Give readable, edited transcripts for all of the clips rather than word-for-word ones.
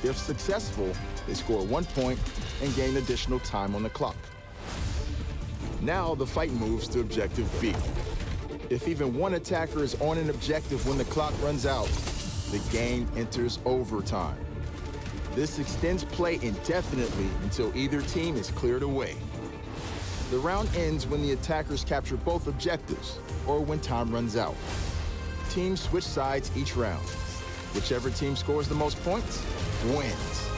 If successful, they score 1 point and gain additional time on the clock. Now the fight moves to objective B. If even one attacker is on an objective when the clock runs out, the game enters overtime. This extends play indefinitely until either team is cleared away. The round ends when the attackers capture both objectives or when time runs out. Teams switch sides each round. Whichever team scores the most points wins.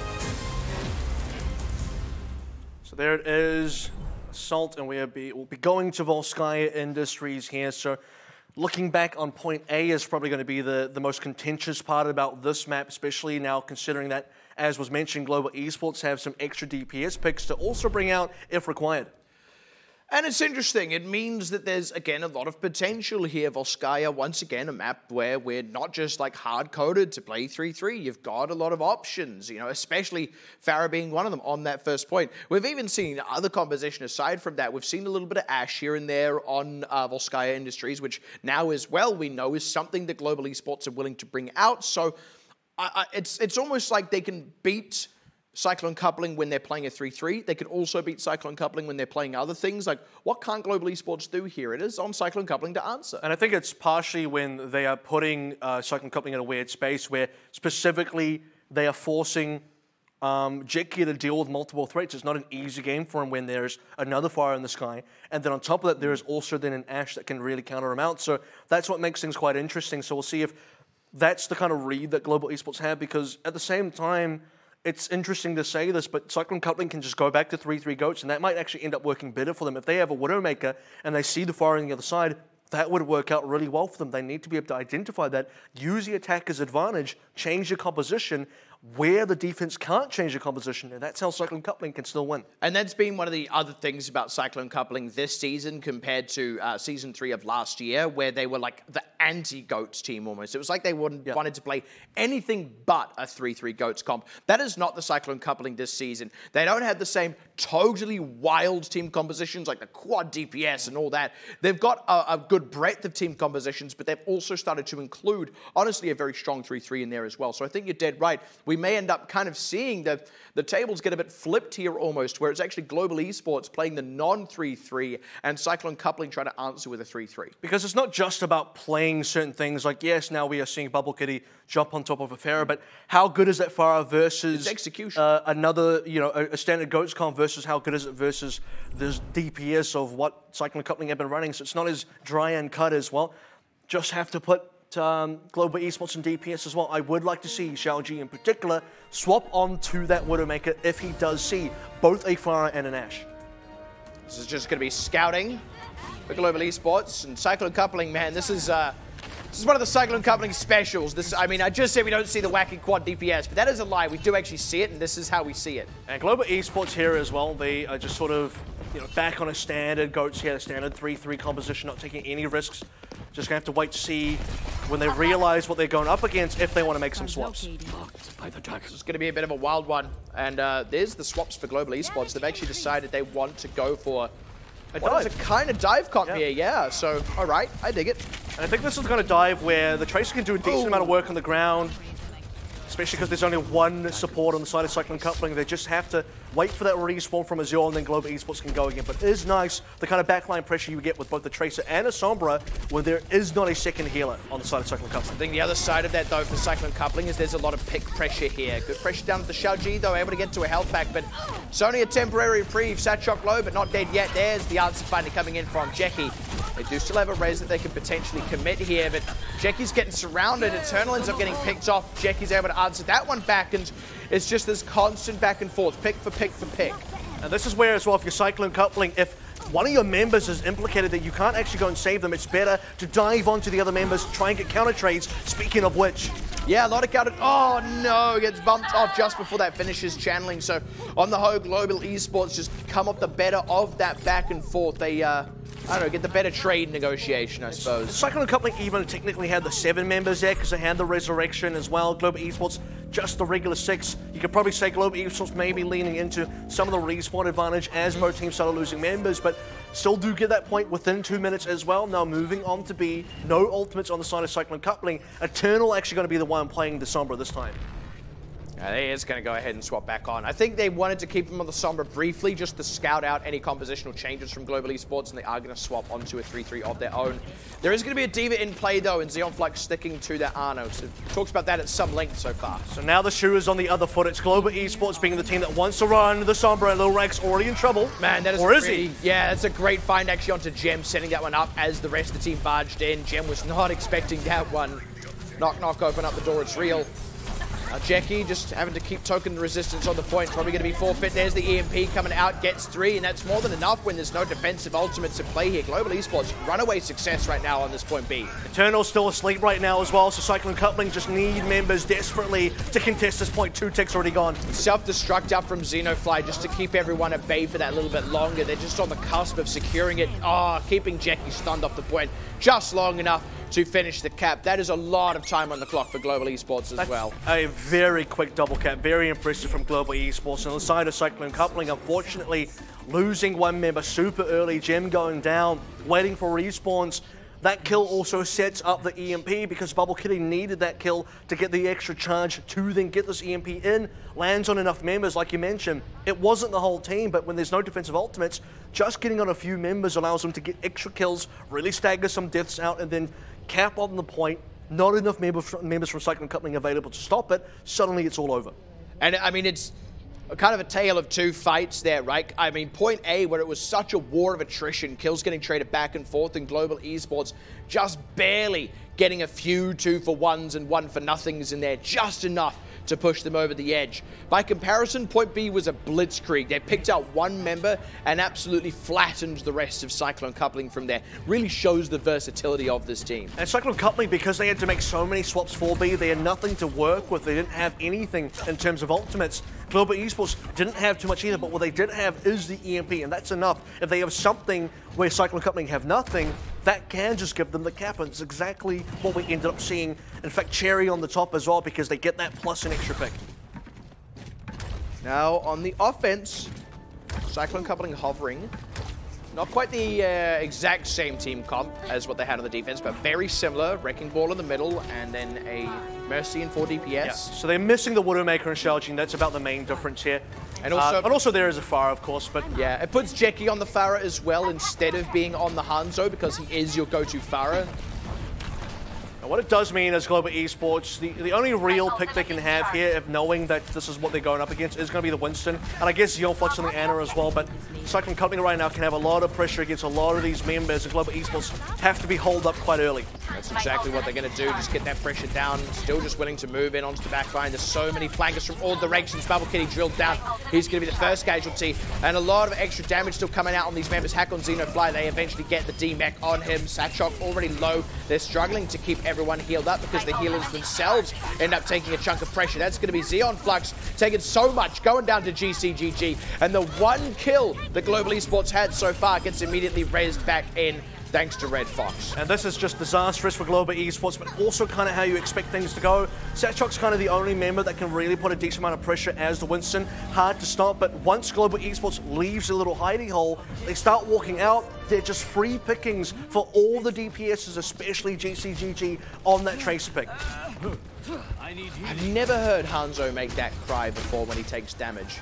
So there it is, Assault, and we'll be going to Volskaya Industries here. So looking back on point A is probably going to be the most contentious part about this map, especially now considering that, as was mentioned, Global Esports have some extra DPS picks to also bring out if required. And it's interesting. It means that there's, again, a lot of potential here. Volskaya, once again, a map where we're not just like hard-coded to play 3-3. You've got a lot of options, you know, especially Farah being one of them on that first point. We've even seen other composition aside from that. We've seen a little bit of Ash here and there on Volskaya Industries, which now as well we know is something that Global Esports are willing to bring out. So it's almost like they can beat Cyclone Coupling when they're playing a 3-3. They could also beat Cyclone Coupling when they're playing other things. Like, what can't Global Esports do here? It is on Cyclone Coupling to answer. And I think it's partially when they are putting Cyclone Coupling in a weird space where specifically they are forcing Jeki to deal with multiple threats. It's not an easy game for him when there's another fire in the sky. And then on top of that, there is also then an Ash that can really counter him out. So that's what makes things quite interesting. So we'll see if that's the kind of read that Global Esports have, because at the same time, it's interesting to say this, but Cyclone Coupling can just go back to 3-3 goats, and that might actually end up working better for them. If they have a Widowmaker and they see the fire on the other side, that would work out really well for them. They need to be able to identify that, use the attacker's advantage, change the composition where the defense can't change the composition, and that's how Cyclone Coupling can still win. And that's been one of the other things about Cyclone Coupling this season compared to Season 3 of last year, where they were like the anti-GOATs team almost. It was like they wanted to play anything but a 3-3 GOATs comp. That is not the Cyclone Coupling this season. They don't have the same totally wild team compositions like the quad DPS and all that. They've got a good breadth of team compositions, but they've also started to include, honestly, a very strong 3-3 in there as well. So I think you're dead right. We may end up kind of seeing the tables get a bit flipped here almost, where it's actually Global Esports playing the non-3-3 and Cyclone Coupling trying to answer with a 3-3. Because it's not just about playing certain things. Like, yes, now we are seeing Bubble Kitty jump on top of a Farah, but how good is that Farah versus execution? Another, you know, a standard GOATS comp versus how good is it versus the DPS of what Cyclone Coupling have been running. So it's not as dry and cut as well. Just have to put Global Esports and DPS as well. I would like to see Xiaoji in particular swap onto that Widowmaker if he does see both a Farah and an Ash. This is just going to be scouting for Global Esports and Cyclone Coupling. Man, this is one of the Cyclone Coupling specials. I mean, I just said we don't see the wacky quad DPS, but that is a lie. We do actually see it, and this is how we see it. And Global Esports here as well, they are just sort of, you know, back on a standard GOATS here, a standard 3-3 composition, not taking any risks. Just gonna have to wait to see when they realize what they're going up against if they want to make some swaps. It's going to be a bit of a wild one. And there's the swaps for Global Esports. They've actually decided they want to go for a kind of dive comp here. Yeah, so, all right, I dig it. And I think this is the kind of dive where the Tracer can do a decent amount of work on the ground, especially because there's only one support on the side of Cyclone Coupling. They just have to wait for that respawn from Azure, and then Global Esports can go again. But it is nice, the kind of backline pressure you get with both the Tracer and a Sombra, when there is not a second healer on the side of Cyclone Coupling. I think the other side of that, though, for Cyclone Coupling is there's a lot of pick pressure here. Good pressure down at the Xiaoji, though, able to get to a health pack, but it's only a temporary reprieve. Satchok low, but not dead yet. There's the answer finally coming in from Jeki. They do still have a res that they could potentially commit here, but Jeki's getting surrounded. Eternal ends up getting picked off. Jeki's able to answer that one back, and it's just this constant back and forth, pick for pick for pick. And this is where, as well, if you're Cyclone Coupling, if one of your members is implicated that you can't actually go and save them, it's better to dive onto the other members, try and get counter trades, speaking of which. Yeah, a lot of counter. Oh no, gets bumped off just before that finishes channeling. So on the whole, Global Esports just come up the better of that back and forth. They, I don't know, get the better trade negotiation, I suppose. Cyclone Coupling even technically had the 7 members there because they had the Resurrection as well. Global Esports, just the regular 6. You could probably say Global Esports maybe leaning into some of the respawn advantage as both teams started losing members, but still do get that point within 2 minutes as well. Now moving on to be no ultimates on the side of Cyclone Coupling. Eternal actually going to be the one playing the Sombra this time. He is going to go ahead and swap back on. I think they wanted to keep him on the Sombra briefly just to scout out any compositional changes from Global Esports, and they are going to swap onto a 3-3 of their own. There is going to be a Diva in play, though, and Zeonflux sticking to their Arno. So talks about that at some length so far. So now the shoe is on the other foot. It's Global Esports being the team that wants to run the Sombra, and Lil Rex already in trouble. Man, that is or is he? Yeah, that's a great find actually onto Gem, setting that one up as the rest of the team barged in. Gem was not expecting that one. Knock, knock, open up the door, it's real. Jackie just having to keep token resistance on the point. Probably going to be forfeit. There's the EMP coming out, gets 3, and that's more than enough when there's no defensive ultimates at play here. Global Esports, runaway success right now on this point B. Eternal's still asleep right now as well, so Cyclone Coupling just need members desperately to contest this point. 2 ticks already gone. Self-destruct up from Xenofly just to keep everyone at bay for that little bit longer. They're just on the cusp of securing it. Keeping Jackie stunned off the point just long enough to finish the cap. That is a lot of time on the clock for Global Esports as well. A very quick double cap, very impressive from Global Esports. On the side of Cyclone Coupling, unfortunately, losing one member super early, Gem going down, waiting for respawns. That kill also sets up the EMP because Bubble Kitty needed that kill to get the extra charge to then get this EMP in. Lands on enough members, like you mentioned. It wasn't the whole team, but when there's no defensive ultimates, just getting on a few members allows them to get extra kills, really stagger some deaths out, and then cap on the point. Not enough members from Cyclone Coupling available to stop it. Suddenly it's all over. And I mean, it's kind of a tale of 2 fights there, right? I mean, point A, where it was such a war of attrition, kills getting traded back and forth, and Global Esports just barely getting a few 2-for-1s and 1-for-nothings in there, just enough to push them over the edge. By comparison, point B was a blitzkrieg. They picked out one member and absolutely flattened the rest of Cyclone Coupling from there. Really shows the versatility of this team. And Cyclone Coupling, because they had to make so many swaps for B, they had nothing to work with. They didn't have anything in terms of ultimates. Global Esports didn't have too much either, but what they did have is the EMP, and that's enough. If they have something where Cyclone Coupling have nothing, that can just give them the cap, and it's exactly what we ended up seeing. In fact, cherry on the top as well, because they get that plus an extra pick. Now, on the offense, Cyclone Coupling hovering. Not quite the exact same team comp as what they had on the defense, but very similar. Wrecking Ball in the middle, and then a Mercy and 4 DPS. Yeah. So they're missing the Widowmaker and Shellgene. That's about the main difference here. And also there is a Pharah, of course, but... Yeah, it puts Jackie on the Pharah as well instead of being on the Hanzo, because he is your go-to Pharah. And what it does mean is Global Esports, the only real pick they can have here, if knowing that this is what they're going up against, is going to be the Winston. And I guess Zeonflux and the Ana as well, but Cyclone Coupling right now can have a lot of pressure against a lot of these members, and Global Esports have to be holed up quite early. That's exactly what they're going to do, just get that pressure down, still just willing to move in onto the back line. There's so many flankers from all directions. Bubble Kitty drilled down. He's going to be the first casualty, and a lot of extra damage still coming out on these members. Hack on Xenofly, they eventually get the D-Mech on him. Satchok already low. They're struggling to keep everyone healed up because the healers themselves end up taking a chunk of pressure. That's going to be Zeonflux taking so much, going down to GCGG, and the one kill that Global Esports had so far gets immediately raised back in thanks to Red Fox. And this is just disastrous for Global Esports, but also kind of how you expect things to go. Satchok's kind of the only member that can really put a decent amount of pressure as the Winston. Hard to stop, but once Global Esports leaves a little hidey hole, they start walking out. They're just free pickings for all the DPSs, especially GCGG, on that Tracer pick. I've never heard Hanzo make that cry before when he takes damage.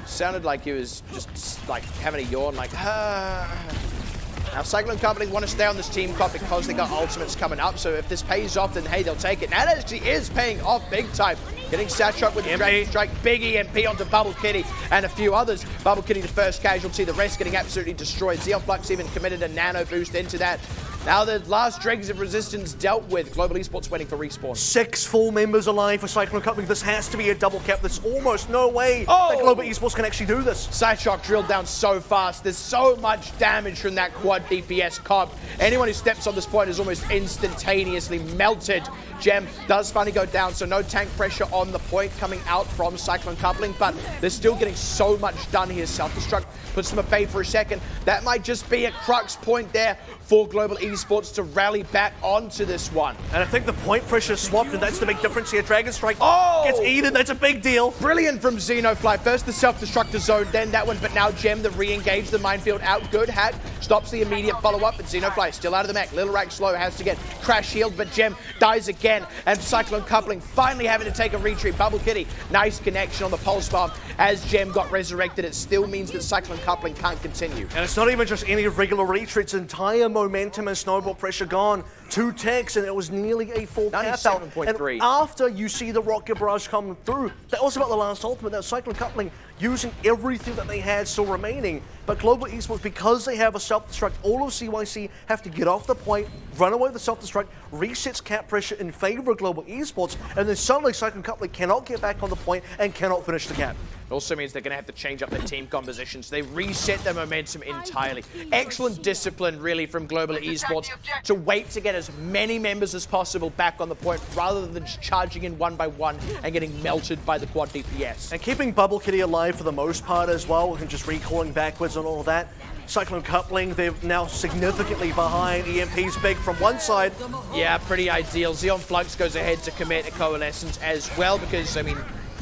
Sounded like he was just like having a yawn, like, Now, Cyclone Company want to stay on this team comp because they got ultimates coming up, so if this pays off, then hey, they'll take it. And that actually is paying off big time. Getting Satchok with the Dragon Strike, big EMP onto Bubble Kitty and a few others. Bubble Kitty the first casualty, the rest getting absolutely destroyed. Zeonflux even committed a nano boost into that. Now the last dregs of resistance dealt with. Global Esports waiting for respawn. 6 full members alive for Cyclone Company. This has to be a double cap. There's almost no way that Global Esports can actually do this. Cyclone drilled down so fast. There's so much damage from that quad DPS comp. Anyone who steps on this point is almost instantaneously melted. Gem does finally go down, so no tank pressure on the point coming out from Cyclone Coupling, but they're still getting so much done here. Self-destruct puts them at bay for a second. That might just be a crux point there for Global Esports to rally back onto this one. And I think the point pressure swapped, and that's the big difference here. Dragon Strike gets eaten. That's a big deal. Brilliant from Xenofly. First the self-destructor zone, then that one, but now Gem, the re-engage, the minefield out. Good hack. Stop stops the immediate follow-up, but Xenofly is still out of the mech. Little Rack slow, has to get crash healed, but Gem dies again, and Cyclone Coupling finally having to take a retreat. Bubble Kitty, nice connection on the pulse bomb. As Gem got resurrected, it still means that Cyclone Coupling can't continue. And it's not even just any regular retreats, entire momentum and snowball pressure gone. 2 techs, and it was nearly a full cap out. 97.3. And after you see the rocket barrage come through, that was about the last ultimate. That Cyclone Coupling using everything that they had still remaining. But Global Esports, because they have a self-destruct, all of CYC have to get off the point, run away with the self-destruct, resets cap pressure in favor of Global Esports, and then suddenly Cyclone Coupling cannot get back on the point and cannot finish the cap. It also means they're going to have to change up their team compositions. They reset their momentum entirely. Excellent discipline, really, from Global Esports to wait to get as many members as possible back on the point rather than just charging in one by one and getting melted by the quad DPS. And keeping Bubble Kitty alive for the most part as well, and just recalling backwards and all of that. Cyclone Coupling, they're now significantly behind. EMP's big from one side. Yeah, pretty ideal. Xeon Flux goes ahead to commit a Coalescence as well because, I mean,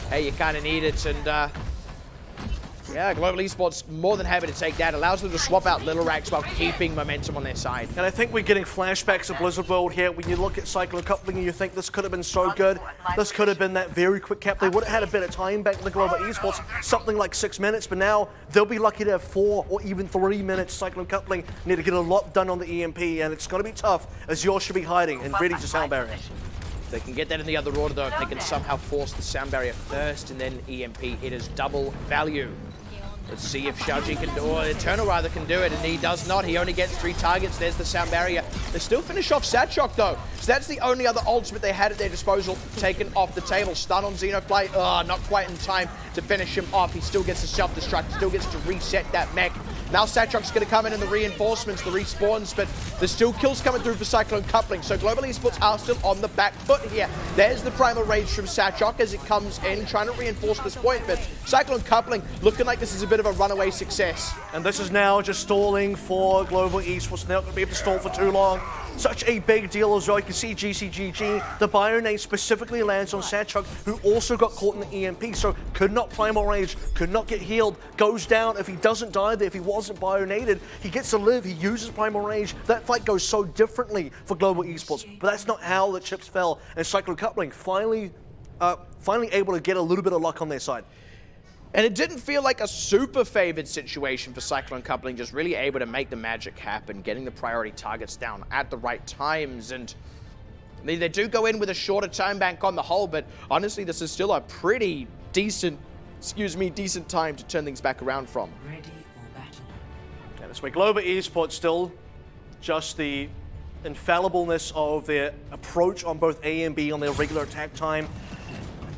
hey, you kind of need it, and yeah, Global Esports more than happy to take that. Allows them to swap out Little Racks while keeping momentum on their side. And I think we're getting flashbacks of Blizzard World here. When you look at Cyclone Coupling and you think this could have been so good, this could have been that very quick cap. They would have had a bit of time back in the Global Esports, something like 6 minutes, but now they'll be lucky to have 4 or even 3 minutes. Cyclone Coupling need to get a lot done on the EMP, and it's going to be tough as yours should be hiding and ready to sound barrier. They can get that in the other order, though. If they can somehow force the sound barrier first and then EMP, it is double value. Let's see if Xiaoji can do it. Eternal rather can do it, and he does not. He only gets 3 targets. There's the sound barrier. They still finish off Satchok, though. So that's the only other ultimate they had at their disposal taken off the table. Stun on Xenofly. Not quite in time to finish him off. He still gets a self-destruct. Still gets to reset that mech. Now Satchok's going to come in the reinforcements, the respawns, but there's still kills coming through for Cyclone Coupling. So Global Esports are still on the back foot here. There's the primal rage from Satchok as it comes in, trying to reinforce this point, but Cyclone Coupling looking like this is a bit of a runaway success. And this is now just stalling for Global Esports. They're not going to be able to stall for too long. Such a big deal as well. You can see GCGG, the Bionade specifically lands on Satchok, who also got caught in the EMP, so could not primal rage, could not get healed, goes down. If he doesn't die there, if he wasn't Bionaded, he gets to live, he uses primal rage. That fight goes so differently for Global Esports, but that's not how the chips fell, and Cyclone Coupling finally able to get a little bit of luck on their side. And it didn't feel like a super favored situation for Cyclone Coupling, just really able to make the magic happen, getting the priority targets down at the right times. And they do go in with a shorter time bank on the whole, but honestly, this is still a pretty decent, decent time to turn things back around from. Ready for battle. Yeah, this way, Global Esports still just the infallibleness of their approach on both A and B on their regular attack time.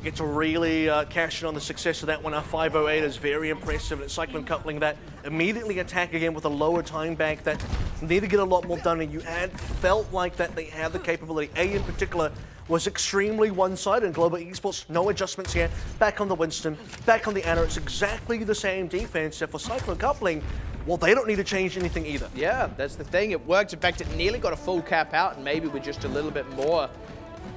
Get to really cash in on the success of that one. Our 508 is very impressive. And it's Cyclone Coupling that immediately attack again with a lower time bank that need to get a lot more done. And you had felt like that they had the capability. A in particular was extremely one-sided. And Global Esports, no adjustments here. Back on the Winston, back on the Ana. It's exactly the same defense. Except for Cyclone Coupling, well, they don't need to change anything either. Yeah, that's the thing. It worked. In fact, it nearly got a full cap out, and maybe with just a little bit more.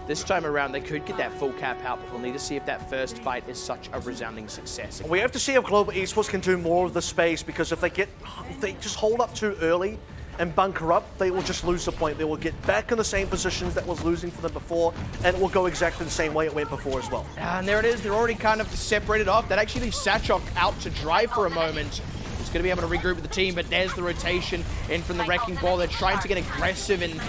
This time around, they could get that full cap out, but we'll need to see if that first fight is such a resounding success. We have to see if Global Esports can do more of the space, because if they just hold up too early and bunker up, they will just lose the point. They will get back in the same positions that was losing for them before, and it will go exactly the same way it went before as well. And there it is. They're already kind of separated off. That actually leaves Satchok out to dry for a moment. He's going to be able to regroup with the team, but there's the rotation in from the Wrecking Ball. They're trying to get aggressive in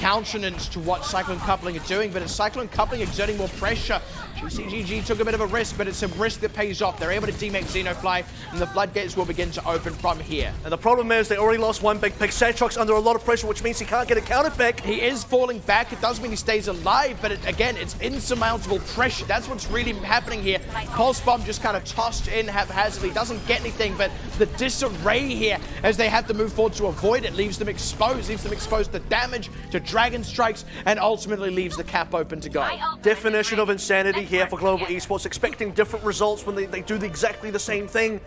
countenance to what Cyclone Coupling are doing, but it's Cyclone Coupling exerting more pressure. GCGG took a bit of a risk, but it's a risk that pays off. They're able to demake Xenofly, and the floodgates will begin to open from here. And the problem is they already lost one big pick. Satchok's under a lot of pressure, which means he can't get a counter pick. He is falling back. It does mean he stays alive, but again, it's insurmountable pressure. That's what's really happening here. Pulse Bomb just kind of tossed in haphazardly. Doesn't get anything, but the disarray here as they have to move forward to avoid it leaves them exposed to damage, to Dragon Strikes, and ultimately leaves the cap open to go. Definition of insanity here for Global Esports, expecting different results when they do exactly the same thing.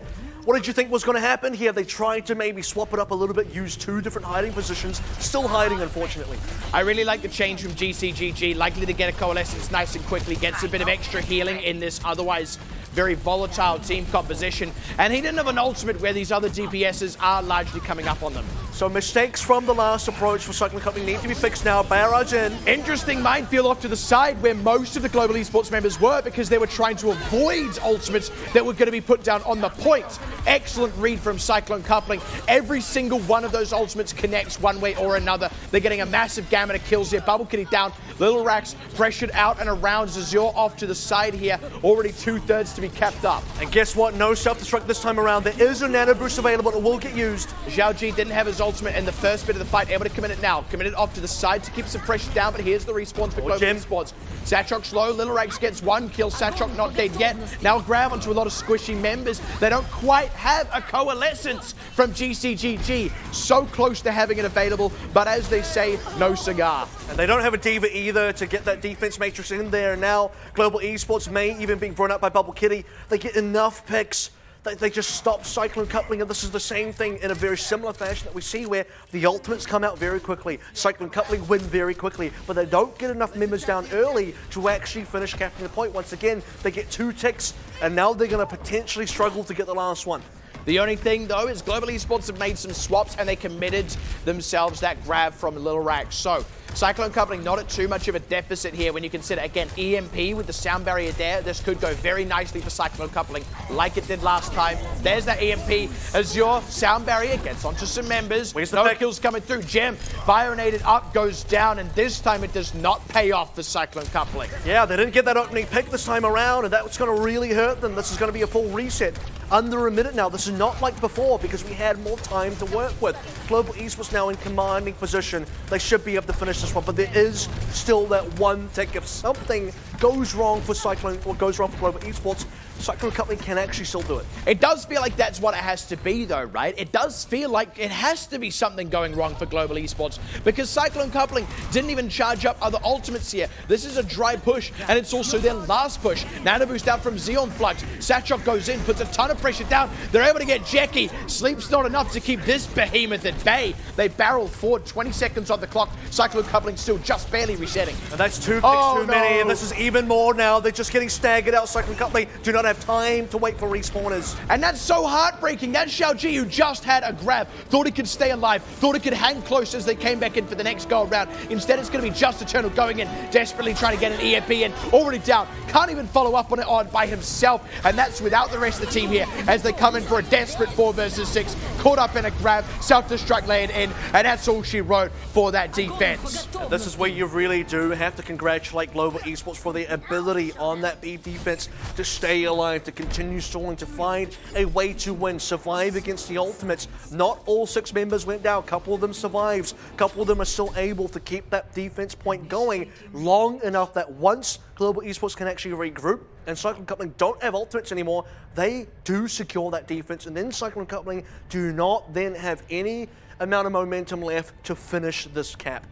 What did you think was going to happen here? They tried to maybe swap it up a little bit, use 2 different hiding positions, still hiding, unfortunately. I really like the change from GCGG, likely to get a Coalescence nice and quickly, gets a bit of extra healing in this otherwise very volatile team composition. And he didn't have an ultimate where these other DPSs are largely coming up on them. So mistakes from the last approach for Cyclone Company need to be fixed now. Barrage in. Interesting minefield off to the side where most of the Global Esports members were, because they were trying to avoid ultimates that were going to be put down on the point. Excellent read from Cyclone Coupling. Every single one of those ultimates connects one way or another. They're getting a massive gamut of kills here. Bubble Kitty down. Little Rax pressured out and around. Zazure off to the side here. Already 2/3 to be kept up. And guess what? No self-destruct this time around. There is a nano boost available. It will get used. Zhao Ji didn't have his ultimate in the first bit of the fight. Able to commit it now. Committed off to the side to keep some pressure down, but here's the respawns for Global Esports. Satchok's low. Little Rax gets one kill. Satchok not dead yet. Now grab onto a lot of squishy members. They don't quite have a coalescence from GCGG. So close to having it available, but as they say, no cigar. And they don't have a diva either to get that defense matrix in there. Now Global Esports may even be brought up by Bubble Kitty. They get enough picks. They just stop Cyclone Coupling, and this is the same thing in a very similar fashion that we see where the ultimates come out very quickly. Cyclone Coupling win very quickly, but they don't get enough members down early to actually finish capping the point. Once again, they get 2 ticks, and now they're going to potentially struggle to get the last one. The only thing, though, is Global Esports have made some swaps, and they committed themselves that grab from Little Rax. So Cyclone Coupling not at too much of a deficit here when you consider, again, EMP with the sound barrier there. This could go very nicely for Cyclone Coupling like it did last time. There's that EMP. Azure sound barrier gets onto some members. No kills coming through. Gem byronated up, goes down, and this time it does not pay off for Cyclone Coupling. Yeah, they didn't get that opening pick this time around, and that's going to really hurt them. This is going to be a full reset. Under a minute now. This is not like before because we had more time to work with. Global Esports now in commanding position. They should be able to finish this one, but there is still that one tick. If something goes wrong for Cyclone or goes wrong for Global Esports, Cyclone Company can actually still do it. It does feel like that's what it has to be, though, right? It does feel like it has to be something going wrong for Global Esports because Cyclone Coupling didn't even charge up other ultimates here. This is a dry push, and it's also their last push. Nano boost out from Xeon Flux. Satchok goes in, puts a ton of pressure down. They're able to get Jackie. Sleep's not enough to keep this behemoth at bay. They barrel forward, 20 seconds on the clock. Cyclone Coupling still just barely resetting. And that's 2 picks too many, and this is even more now. They're just getting staggered out. Cyclone Coupling do not have time to wait for respawners. And that's so heartbreaking. That Xiao Ji, who just had a grab, thought he could stay alive, thought he could hang close as they came back in for the next go around. Instead, it's going to be Just Eternal going in, desperately trying to get an EMP in, already down. Can't even follow up on it by himself, and that's without the rest of the team here as they come in for a desperate 4 versus 6. Caught up in a grab, self-destruct laid in, and that's all she wrote for that defense. And this is where you really do have to congratulate Global Esports for their ability on that B defense to stay alive, to continue stalling, to find a way to win, survive against the ultimates. Not all 6 members went down. A couple of them survives. A couple of them are still able to keep that defense point going long enough that once Global Esports can actually regroup and Cyclone Coupling don't have ultimates anymore, they do secure that defense, and then Cyclone Coupling do not then have any amount of momentum left to finish this cap.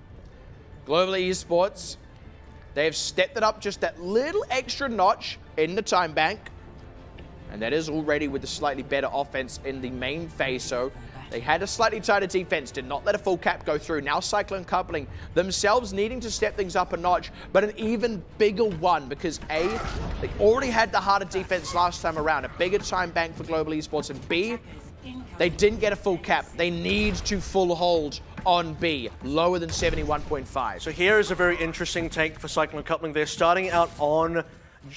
Global Esports, they have stepped it up just that little extra notch in the time bank, and that is already with a slightly better offense in the main phase. So they had a slightly tighter defense, did not let a full cap go through. Now Cyclone Coupling themselves needing to step things up a notch, but an even bigger one because A, they already had the harder defense last time around, a bigger time bank for Global Esports, and B, they didn't get a full cap. They need to full hold on B, lower than 71.5. So here is a very interesting take for Cyclone Coupling. They're starting out on,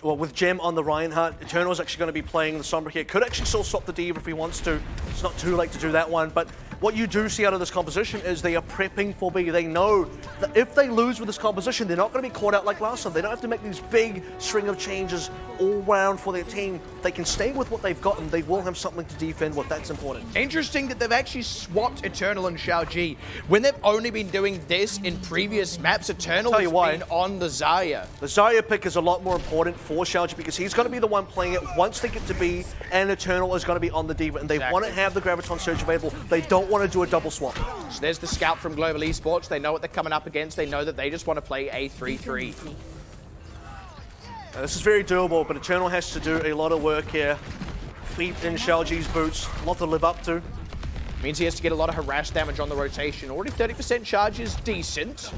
well, with Gem on the Reinhardt. Eternal is actually going to be playing the Sombra here. Could actually still swap the Diva if he wants to. It's not too late to do that one, but what you do see out of this composition is they are prepping for B. They know that if they lose with this composition, they're not going to be caught out like last time. They don't have to make these big string of changes all round for their team. They can stay with what they've got, and they will have something to defend with. That's important. Interesting that they've actually swapped Eternal and Xiao Ji. When they've only been doing this in previous maps, Eternal has been on the Zarya. The Zarya pick is a lot more important for Xiao Ji because he's going to be the one playing it once they get to B, and Eternal is going to be on the Diva, and they want to have the Graviton Surge available. They don't want to do a double swap. So there's the scout from Global Esports. They know what they're coming up against. They know that they just want to play a 3-3. This is very doable, but Eternal has to do a lot of work here. Feet in Xiao Ji's boots, a lot to live up to. Means he has to get a lot of harass damage on the rotation. Already 30% charge is decent.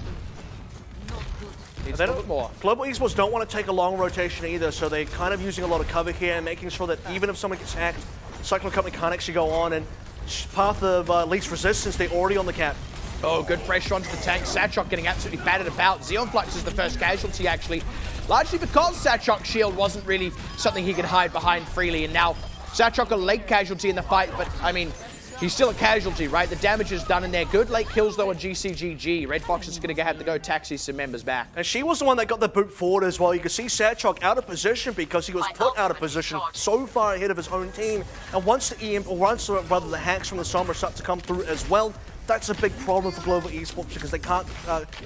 Needs a little bit more. Global Esports don't want to take a long rotation either, so they're kind of using a lot of cover here and making sure that even if someone gets hacked, Cyclone Company can't actually go on, and path of least resistance, they're already on the cap. Oh, good pressure onto the tank. Satchok getting absolutely battered about. Xeonflux is the first casualty, actually. Largely because Satchok's shield wasn't really something he could hide behind freely. And now Satchok a late casualty in the fight, but, I mean, he's still a casualty, right? The damage is done in there. Good late kills, though, on GCGG. Red Fox is going to have to go taxi some members back. And she was the one that got the boot forward as well. You can see Satchok out of position because he was put out of position so far ahead of his own team. And once the the hacks from the Sombra start to come through as well, that's a big problem for Global Esports because they can't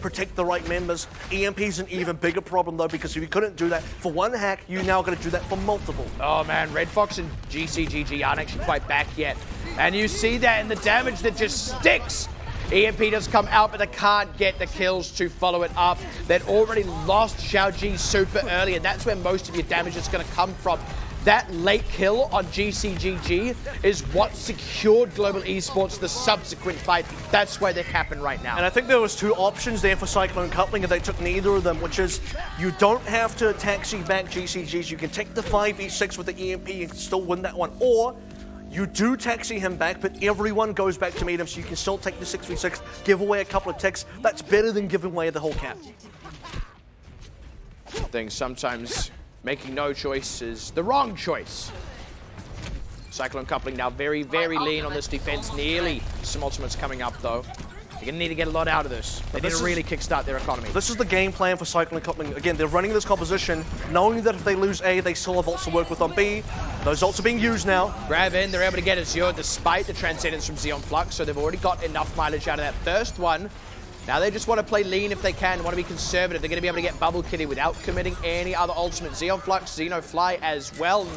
protect the right members. EMP's an even bigger problem, though, because if you couldn't do that for one hack, you're now going to do that for multiple. Oh, man, Red Fox and GCGG aren't actually quite back yet. And you see that in the damage that just sticks. EMP does come out, but they can't get the kills to follow it up. They'd already lost Xiaoji super early, and that's where most of your damage is going to come from. That late kill on GCGG is what secured Global Esports the subsequent fight. That's where they're capping right now. And I think there was two options there for Cyclone Coupling, and they took neither of them, which is you don't have to taxi back GCGs. You can take the 5v6 with the EMP and still win that one. Or you do taxi him back, but everyone goes back to meet him, so you can still take the 6v6, give away a couple of ticks. That's better than giving away the whole cap. I think sometimes making no choice is the wrong choice. Cyclone Coupling now very, very lean on this defense. Nearly some ultimates coming up, though. You're going to need to get a lot out of this. They need to really kickstart their economy. This is the game plan for Cyclone Coupling. Again, they're running this composition, knowing that if they lose A, they still have ults to work with on B. Those ults are being used now. Grab in, they're able to get Azure despite the Transcendence from Xeonflux, so they've already got enough mileage out of that first one. Now they just want to play lean if they can, want to be conservative. They're going to be able to get Bubble Kitty without committing any other ultimate. Xeonflux, Xenofly as well.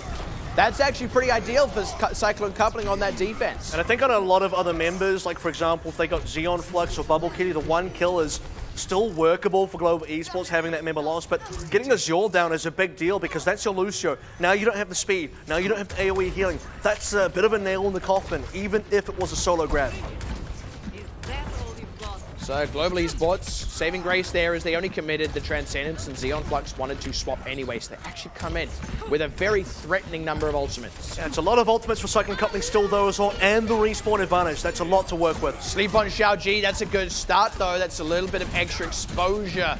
That's actually pretty ideal for Cyclone Coupling on that defense. And I think on a lot of other members, like for example, if they got Xeonflux or Bubble Kitty, the one kill is still workable for Global Esports having that member lost, but getting Azure down is a big deal because that's your Lucio. Now you don't have the speed. Now you don't have the AoE healing. That's a bit of a nail in the coffin, even if it was a solo grab. So Global Esports, saving grace there as they only committed the Transcendence, and Xeonflux wanted to swap anyway, so they actually come in with a very threatening number of ultimates. Yeah, it's a lot of ultimates for Cyclone Coupling still though as well, and the respawn advantage. That's a lot to work with. Sleep on Xiaoji, that's a good start though. That's a little bit of extra exposure.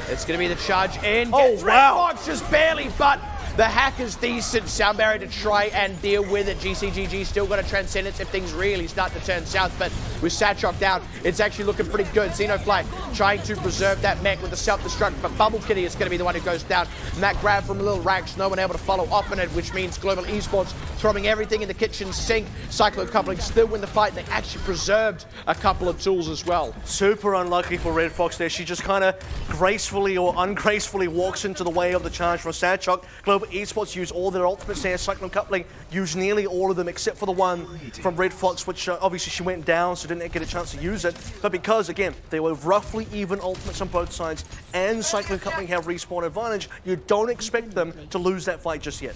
It's going to be the charge in. Oh, wow. Red Fox just barely, but the hack is decent. Sound barrier to try and deal with it. GCGG still got a Transcendence if things really start to turn south, but with Satchok down, it's actually looking pretty good. Xenofly trying to preserve that mech with the self-destruct, but Bubble Kitty is going to be the one who goes down. And that grab from Lil Rax, no one able to follow up on it, which means Global Esports throwing everything in the kitchen sink. Cyclone Coupling still win the fight. They actually preserved a couple of tools as well. Super unlucky for Red Fox there. She just kind of gracefully or ungracefully walks into the way of the charge from Satchok. Global Esports use all their ultimates there. Cyclone Coupling used nearly all of them except for the one from Red Fox, which obviously she went down, so didn't get a chance to use it. But because, again, they were roughly even ultimates on both sides and Cyclone Coupling have respawn advantage, you don't expect them to lose that fight just yet.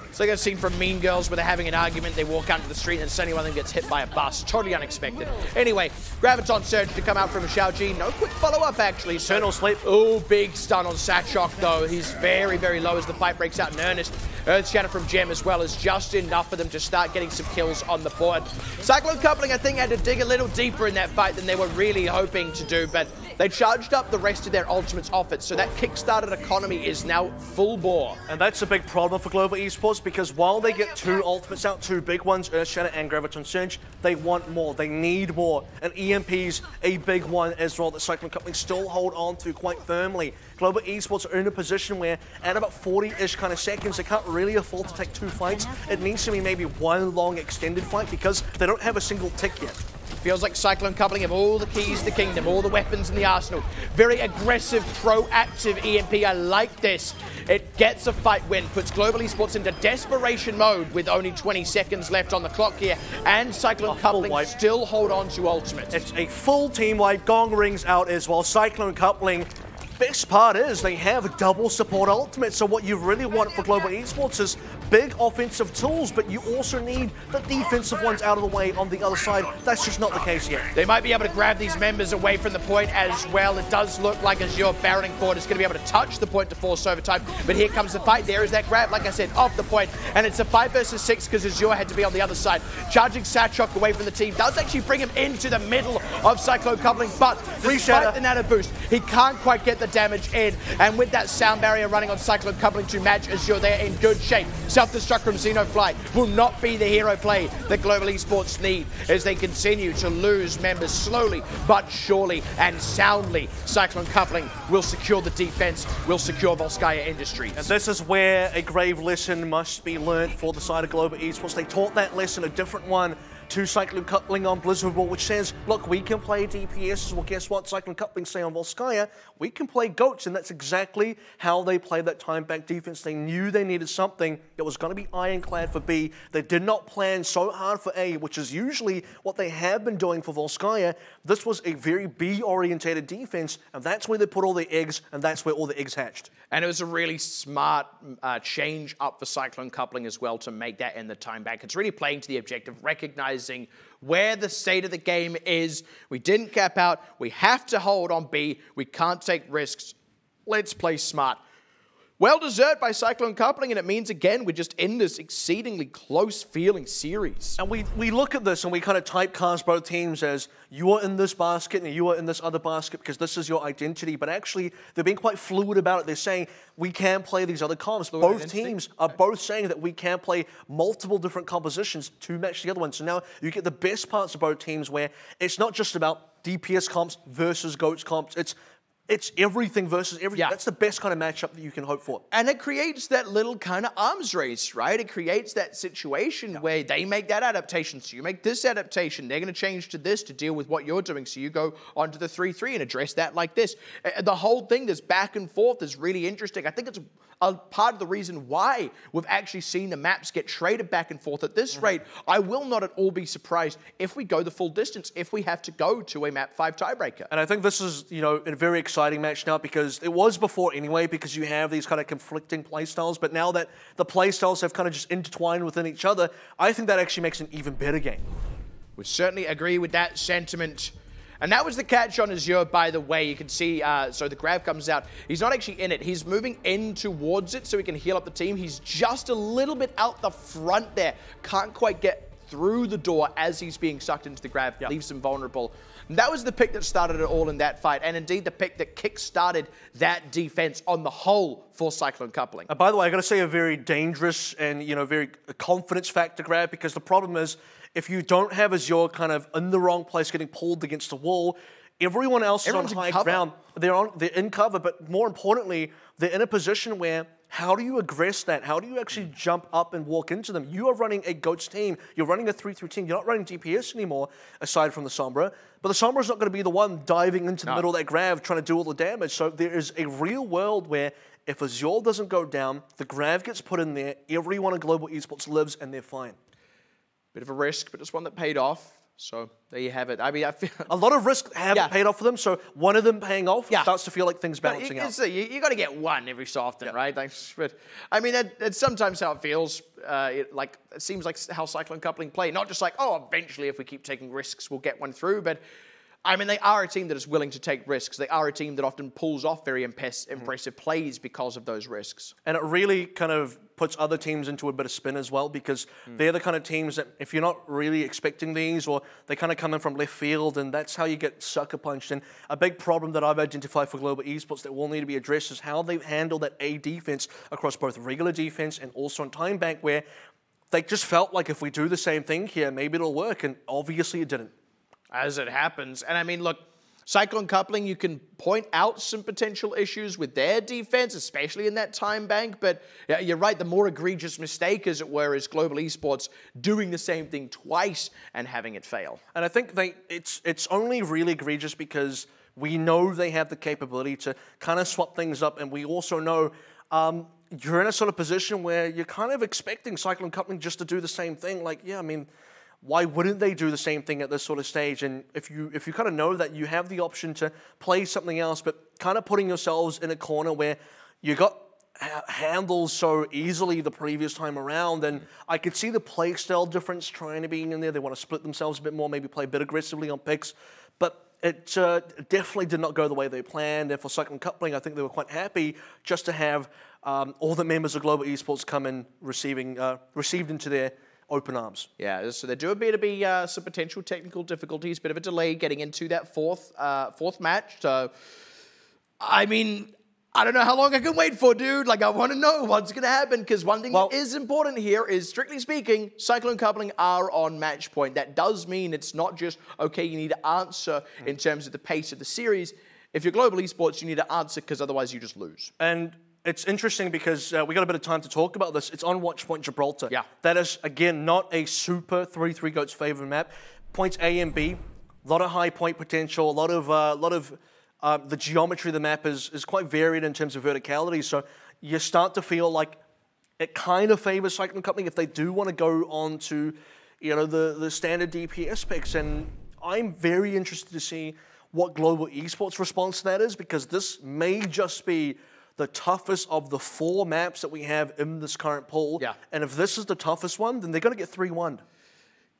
It's like a scene from Mean Girls where they're having an argument, they walk out to the street and suddenly one of them gets hit by a bus. Totally unexpected. Anyway, Graviton Surge to come out from Xiaoji. No quick follow-up, actually. Eternal Sleep. Oh, big stun on Satchok, though. He's very, very low as the fight breaks out in earnest. Earthshatter from Gem as well is just enough for them to start getting some kills on the board. Cyclone Coupling, I think, had to dig a little deeper in that fight than they were really hoping to do, but they charged up the rest of their ultimates off it, so that kick-started economy is now full bore. And that's a big problem for Global Esports because while they get two ultimates out, two big ones, Earthshatter and Graviton Surge, they want more. They need more. And EMP's a big one as well that Cyclone Coupling still hold on to quite firmly. Global Esports are in a position where at about 40-ish kind of seconds, they can't really afford to take two fights. It needs to be maybe one long extended fight because they don't have a single tick yet. Feels like Cyclone Coupling have all the keys to the kingdom, all the weapons in the arsenal. Very aggressive, proactive EMP. I like this. It gets a fight win, puts Global Esports into desperation mode with only 20 seconds left on the clock here, and Cyclone Coupling still hold on to ultimates. It's a full team wipe. Gong rings out as well. Cyclone Coupling best part is they have a double support ultimate, so what you really want for Global Esports is big offensive tools, but you also need the defensive ones out of the way on the other side. That's just not the case yet. They might be able to grab these members away from the point as well. It does look like Azure barreling forward is going to be able to touch the point to force overtime, but here comes the fight. There is that grab, like I said, off the point, and it's a 5 versus 6 because Azure had to be on the other side. Charging Satchok away from the team does actually bring him into the middle of Cyclone coupling, but despite the nano boost, he can't quite get the damage in, and with that sound barrier running on Cyclone coupling to match Azure, they're in good shape. Self-destruct from Xenofly will not be the hero play that Global Esports need as they continue to lose members slowly but surely and soundly. Cyclone coupling will secure the defense, will secure Volskaya Industries. And this is where a grave lesson must be learned for the side of Global Esports. They taught that lesson, a different one, to Cyclone Coupling on Blizzard World, which says, look, we can play DPS. Well, guess what? Cyclone Coupling say on Volskaya, we can play GOATs, and that's exactly how they played that time-back defense. They knew they needed something that was going to be ironclad for B. They did not plan so hard for A, which is usually what they have been doing for Volskaya. This was a very B-orientated defense, and that's where they put all the eggs, and that's where all the eggs hatched. And it was a really smart change up for Cyclone Coupling as well to make that in the time back. It's really playing to the objective, recognizing where the state of the game is. We didn't cap out. We have to hold on B. We can't take risks. Let's play smart. Well deserved by Cyclone Coupling, and it means, again, we're just in this exceedingly close-feeling series. And we look at this and we kind of typecast both teams as you are in this basket and you are in this other basket because this is your identity. But actually, they're being quite fluid about it. They're saying we can play these other comps. Both teams are both saying that we can play multiple different compositions to match the other one. So now you get the best parts of both teams where it's not just about DPS comps versus GOATS comps. It's everything versus everything. Yeah. That's the best kind of matchup that you can hope for. And it creates that little kind of arms race, right? It creates that situation where they make that adaptation, so you make this adaptation. They're going to change to this to deal with what you're doing, so you go onto the 3-3 and address that like this. The whole thing, this back and forth, is really interesting. I think it's a part of the reason why we've actually seen the maps get traded back and forth at this rate. I will not at all be surprised if we go the full distance, if we have to go to a map 5 tiebreaker. And I think this is, you know, a very exciting match now because it was before anyway, because you have these kind of conflicting playstyles, but now that the playstyles have kind of just intertwined within each other, I think that actually makes an even better game. We certainly agree with that sentiment. And that was the catch on Azure, by the way. You can see, so the grab comes out. He's not actually in it. He's moving in towards it so he can heal up the team. He's just a little bit out the front there. Can't quite get through the door as he's being sucked into the grab. Yep. Leaves him vulnerable. And that was the pick that started it all in that fight. And indeed, the pick that kick-started that defense on the whole for Cyclone Coupling. By the way, I got to say a very dangerous and, you know, very confidence factor grab, because the problem is, if you don't have Azure kind of in the wrong place getting pulled against the wall, everyone else is on high ground. They're in cover, but more importantly, they're in a position where, how do you aggress that? How do you actually jump up and walk into them? You are running a GOATS team. You're running a 3-3 team. You're not running DPS anymore, aside from the Sombra. But the Sombra's not going to be the one diving into the middle of that grab trying to do all the damage. So there is a real world where if Azure doesn't go down, the grab gets put in there, everyone in Global Esports lives, and they're fine. Bit of a risk, but it's one that paid off. So there you have it. I mean, I feel a lot of risk haven't paid off for them. So one of them paying off starts to feel like things balancing out. You got to get one every so often, right? But I mean, it's sometimes how it feels. It seems like how Cyclone Coupling play. Not just like, oh, eventually if we keep taking risks, we'll get one through. But I mean, they are a team that is willing to take risks. They are a team that often pulls off very impressive plays because of those risks. And it really kind of puts other teams into a bit of spin as well, because they're the kind of teams that if you're not really expecting these, or they kind of come in from left field, and that's how you get sucker punched. And a big problem that I've identified for Global Esports that will need to be addressed is how they've handled that A defense across both regular defense and also on time bank, where they just felt like if we do the same thing here, maybe it'll work, and obviously it didn't. As it happens. And I mean, look, Cyclone Coupling, you can point out some potential issues with their defense, especially in that time bank, but yeah, you're right, the more egregious mistake, as it were, is Global Esports doing the same thing twice and having it fail. And I think it's only really egregious because we know they have the capability to kind of swap things up, and we also know you're in a sort of position where you're kind of expecting Cyclone Coupling just to do the same thing. Like, yeah, I mean, why wouldn't they do the same thing at this sort of stage? And if you kind of know that you have the option to play something else, but kind of putting yourselves in a corner where you got handles so easily the previous time around, and I could see the play style difference trying to be in there. They want to split themselves a bit more, maybe play a bit aggressively on picks, but it definitely did not go the way they planned. And for Cyclone Coupling, I think they were quite happy just to have all the members of Global Esports come in received into their open arms. Yeah, so there do appear to be some potential technical difficulties, bit of a delay getting into that fourth match. So, I mean, I don't know how long I can wait for, dude. Like, I want to know what's going to happen, because one thing that is important here is, strictly speaking, Cyclone Coupling are on match point. That does mean it's not just, okay, you need to answer in terms of the pace of the series. If you're Global Esports, you need to answer, because otherwise you just lose. And it's interesting because we got a bit of time to talk about this. It's on Watchpoint Gibraltar. Yeah. That is, again, not a super 3-3 GOATs favorite map. Points A and B, a lot of high point potential, a lot of the geometry of the map is quite varied in terms of verticality. So you start to feel like it kind of favors Cyclone Coupling if they do want to go on to, you know, the standard DPS picks. And I'm very interested to see what Global Esports' response to that is, because this may just be the toughest of the 4 maps that we have in this current pool. Yeah. And if this is the toughest one, then they're going to get 3-1.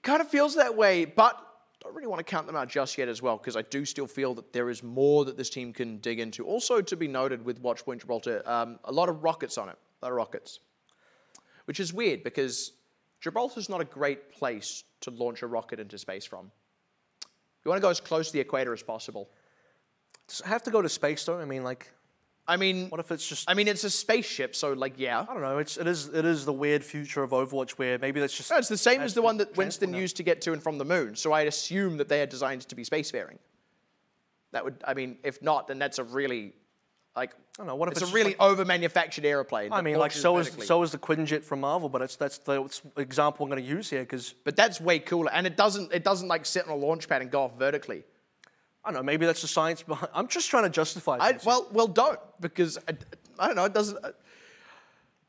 Kind of feels that way, but don't really want to count them out just yet as well, because I do still feel that there is more that this team can dig into. Also, to be noted with Watchpoint Gibraltar, a lot of rockets on it. A lot of rockets. Which is weird, because Gibraltar's not a great place to launch a rocket into space from. You want to go as close to the equator as possible. Does it have to go to space, though? I mean, like... what if it's just... I mean, it's a spaceship, so, like, yeah. I don't know. It is the weird future of Overwatch where maybe that's just... No, it's the same as the one that Winston used to get to and from the moon. So I'd assume that they are designed to be spacefaring. That would... I mean, if not, then that's a really... Like, I don't know. What if it's a really over-manufactured airplane? I mean, like, so is the Quinjet from Marvel, but that's the example I'm going to use here, because... But that's way cooler. And it doesn't like, sit on a launch pad and go off vertically. I don't know, maybe that's the science behind... I'm just trying to justify it. Well, don't, because, I don't know, it doesn't...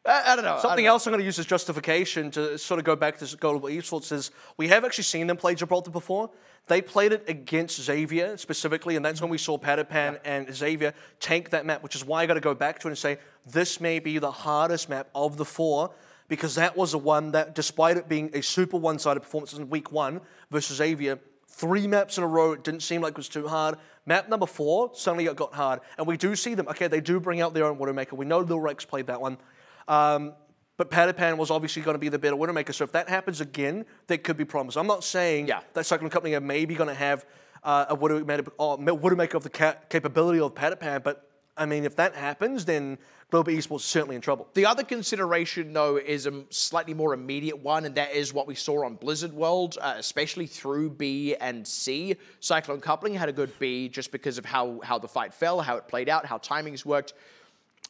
I don't know. Something else I'm going to use as justification to sort of go back to Global Esports is we have actually seen them play Gibraltar before. They played it against Xavier specifically, and that's when we saw Patapan and Xavier tank that map, which is why I got to go back to it and say this may be the hardest map of the 4, because that was the one that, despite it being a super one-sided performance in week 1 versus Xavier, 3 maps in a row, it didn't seem like it was too hard. Map number 4 suddenly it got hard. And we do see them. Okay, they do bring out their own Widowmaker. We know Lil Rex played that one. But Patapan was obviously going to be the better Widowmaker. So if that happens again, there could be problems. I'm not saying that Cyclone Company are maybe going to have a Widowmaker of the capability of Patapan, but I mean, if that happens, then Global Esports is certainly in trouble. The other consideration, though, is a slightly more immediate one, and that is what we saw on Blizzard World, especially through B and C. Cyclone Coupling had a good B just because of how the fight fell, how it played out, how timings worked.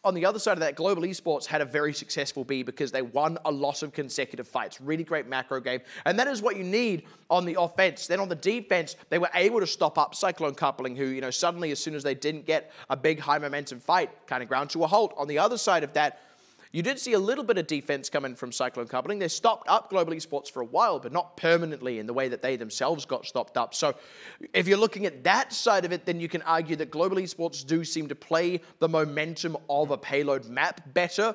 On the other side of that, Global Esports had a very successful B because they won a lot of consecutive fights. Really great macro game. And that is what you need on the offense. Then on the defense, they were able to stop up Cyclone Coupling, who, you know, suddenly, as soon as they didn't get a big high momentum fight, kind of ground to a halt. On the other side of that, you did see a little bit of defense coming from Cyclone Coupling. They stopped up Global Esports for a while, but not permanently in the way that they themselves got stopped up. So if you're looking at that side of it, then you can argue that Global Esports do seem to play the momentum of a payload map better.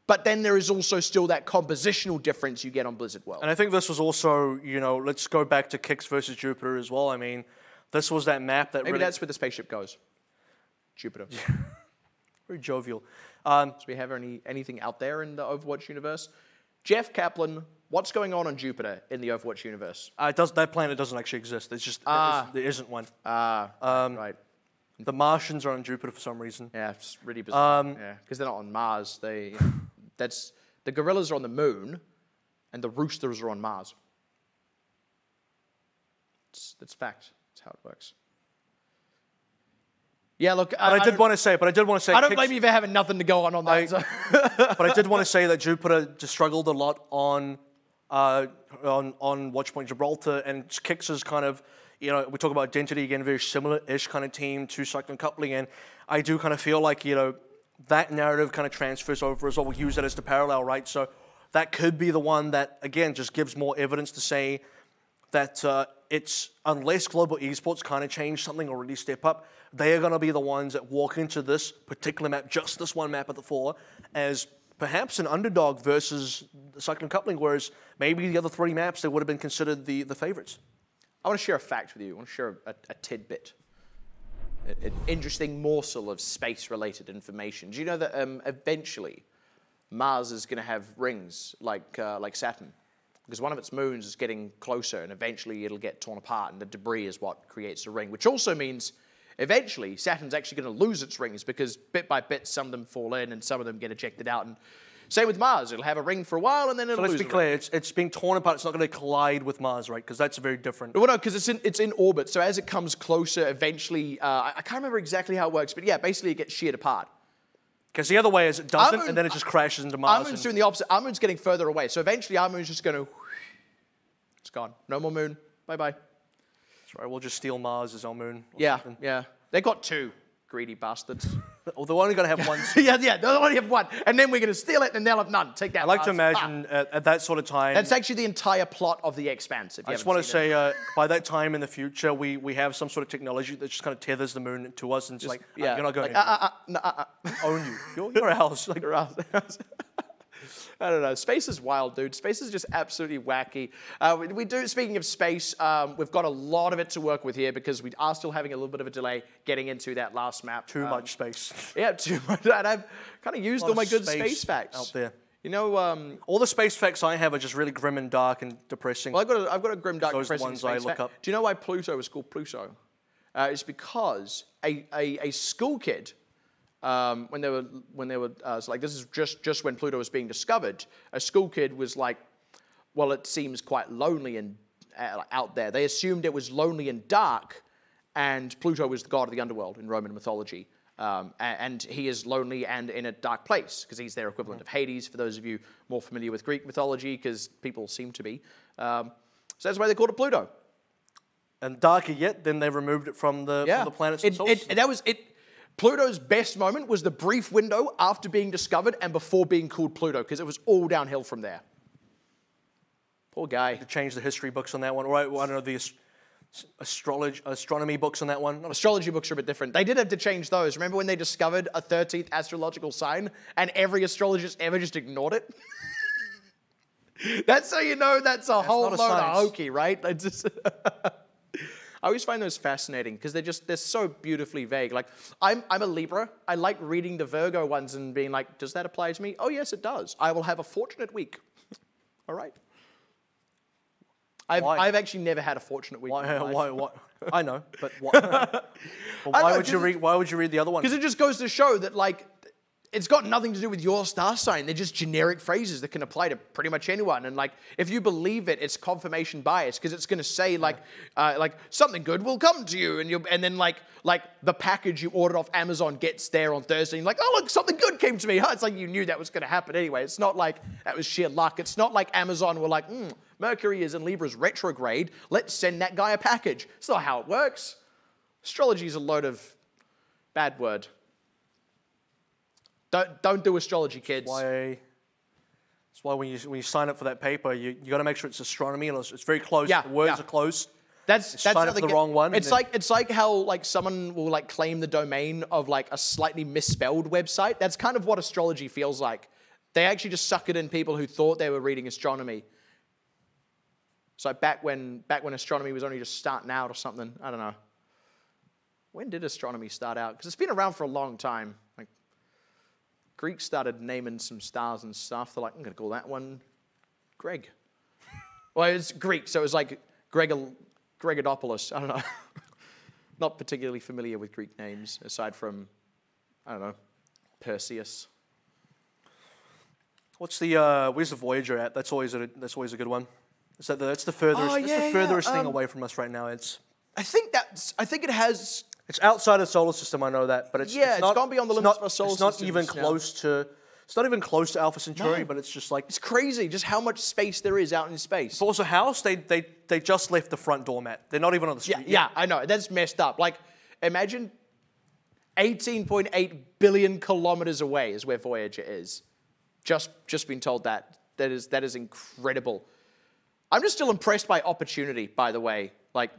But then there is also still that compositional difference you get on Blizzard World. And I think this was also, you know, let's go back to Kicks versus Jupiter as well. I mean, this was that map that Maybe that's where the spaceship goes. Jupiter. Very jovial. Do we have anything out there in the Overwatch universe? Jeff Kaplan, what's going on Jupiter in the Overwatch universe? That planet doesn't actually exist. It's just there isn't one. Right. The Martians are on Jupiter for some reason. Yeah, it's really bizarre. Yeah, because they're not on Mars. The gorillas are on the moon, and the roosters are on Mars. That's fact. That's how it works. Yeah, look, I did want to say. I don't blame you for having nothing to go on that. But I did want to say that Jupiter just struggled a lot on Watchpoint Gibraltar, and Kicks is kind of, you know, we talk about identity again, very similar-ish kind of team to Cyclone Coupling, and I do kind of feel like, you know, that narrative kind of transfers over as well. We'll use that as the parallel, right? So that could be the one that, again, just gives more evidence to say that it's, unless global esports kind of change something or really step up, they are going to be the ones that walk into this particular map, just this one map at the 4, as perhaps an underdog versus the Cyclone coupling, whereas maybe the other 3 maps, they would have been considered the favorites. I want to share a fact with you. I want to share a tidbit. An interesting morsel of space-related information. Do you know that eventually Mars is going to have rings like Saturn? Because one of its moons is getting closer, and eventually it'll get torn apart, and the debris is what creates a ring, which also means eventually Saturn's actually going to lose its rings, because bit by bit some of them fall in and some of them get ejected out. And same with Mars. It'll have a ring for a while, and then it'll lose. Let's be clear, it's being torn apart. It's not going to collide with Mars, right? Because that's very different. Well, no, because it's in orbit. So as it comes closer, eventually, I can't remember exactly how it works, but yeah, basically it gets sheared apart. Because the other way is it doesn't, and then it just crashes into Mars. Our moon's doing the opposite. Our moon's getting further away. So eventually our moon's just going to... It's gone. No more moon. Bye-bye. That's right, we'll just steal Mars as our moon. Yeah, yeah. They got 2. Greedy bastards. Well, they're only going to have one. yeah, they'll only have 1. And then we're going to steal it, and they'll have none. Take that. I like to imagine at that sort of time... That's actually the entire plot of The Expanse. I just want to say, by that time in the future, we have some sort of technology that just kind of tethers the moon to us, and it's just, like, you're not going to own you. You're ours. Like, you're ours. I don't know. Space is wild, dude. Space is just absolutely wacky. We do, speaking of space, we've got a lot of it to work with here because we are still having a little bit of a delay getting into that last map. Too much space. Yeah, too much. And I've kind of used all my good space facts out there. You know, all the space facts I have are just really grim and dark and depressing. Well, I've got a grim, dark, depressing ones space I look fact. up. Do you know why Pluto is called Pluto? It's because a school kid, when they were so like this is just when Pluto was being discovered, a school kid was like, well, it seems quite lonely and out there. They assumed it was lonely and dark, and Pluto was the god of the underworld in Roman mythology. And he is lonely and in a dark place because he's their equivalent of Hades, for those of you more familiar with Greek mythology, because people seem to be. So that's why they called it Pluto. And darker yet, then they removed it from the planets themselves. Pluto's best moment was the brief window after being discovered and before being called Pluto, because it was all downhill from there. Poor guy. To change the history books on that one. Right, well, I don't know, the astronomy books on that one. Astrology books are a bit different. They did have to change those. Remember when they discovered a 13th astrological sign and every astrologist ever just ignored it? That's how you know that's a whole load of hokey, right? I always find those fascinating because they're so beautifully vague. Like, I'm a Libra. I like reading the Virgo ones and being like, does that apply to me? Oh, yes, it does. I will have a fortunate week. All right. I've actually never had a fortunate week. Why? I know, but why would you read the other one? Because it just goes to show that, like, it's got nothing to do with your star sign. They're just generic phrases that can apply to pretty much anyone. And like, if you believe it, it's confirmation bias because it's going to say like something good will come to you, and then like the package you ordered off Amazon gets there on Thursday, and you're like, oh look, something good came to me. Huh? It's like you knew that was going to happen anyway. It's not like that was sheer luck. It's not like Amazon were like, Mercury is in Libra's retrograde. Let's send that guy a package. It's not how it works. Astrology is a load of bad word. Don't do astrology, kids. That's why when you sign up for that paper, you got to make sure it's astronomy and it's very close. Yeah, the words are close. That's sign up for the wrong one. It's like how like someone will like claim the domain of like a slightly misspelled website. That's kind of what astrology feels like. They actually just suckered in people who thought they were reading astronomy. So back when astronomy was only just starting out or something. I don't know. When did astronomy start out? Because it's been around for a long time. Like, Greeks started naming some stars and stuff. They're like, I'm going to call that one Greg. Well, it's Greek, so it was like Gregodopoulos. I don't know. Not particularly familiar with Greek names, aside from, I don't know, Perseus. Where's the Voyager at? That's always a good one. That's the furthest thing away from us right now. I think it has. It's outside of the solar system, I know that, but it's gone beyond the limits of our solar system. It's not even close to Alpha Centauri, but it's just like... It's crazy just how much space there is out in space. It's also house, they just left the front door mat. They're not even on the street yet. Yeah, I know. That's messed up. Like, imagine 18.8 billion kilometers away is where Voyager is. Just been told that. That is incredible. I'm just still impressed by Opportunity, by the way. Like,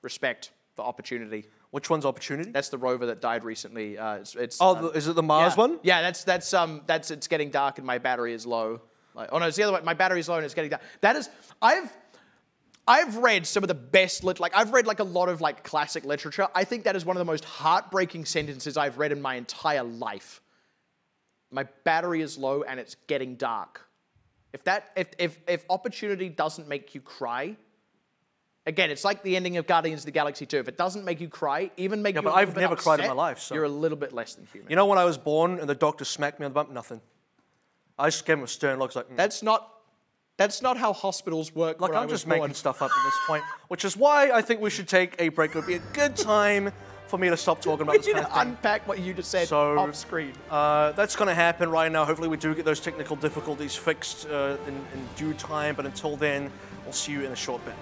respect for Opportunity. Which one's Opportunity? That's the rover that died recently. It's is it the Mars one? Yeah, that's it's getting dark and my battery is low. Like, oh no, it's the other way. My battery is low and it's getting dark. That is, I've read some of the best I've read like a lot of like classic literature. I think that is one of the most heartbreaking sentences I've read in my entire life. My battery is low and it's getting dark. If Opportunity doesn't make you cry, again, it's like the ending of Guardians of the Galaxy 2. If it doesn't make you cry, even make you but a little I've bit never cried in upset, my life, so. You're a little bit less than human. You know when I was born and the doctor smacked me on the bump? Nothing. I just gave him a stern look, like, That's not how hospitals work. Like, I'm just making stuff up at this point, which is why I think we should take a break. It would be a good time for me to stop talking about this kind of thing. Unpack what you just said off screen. That's going to happen right now. Hopefully we do get those technical difficulties fixed in due time, but until then, we'll see you in a short bit.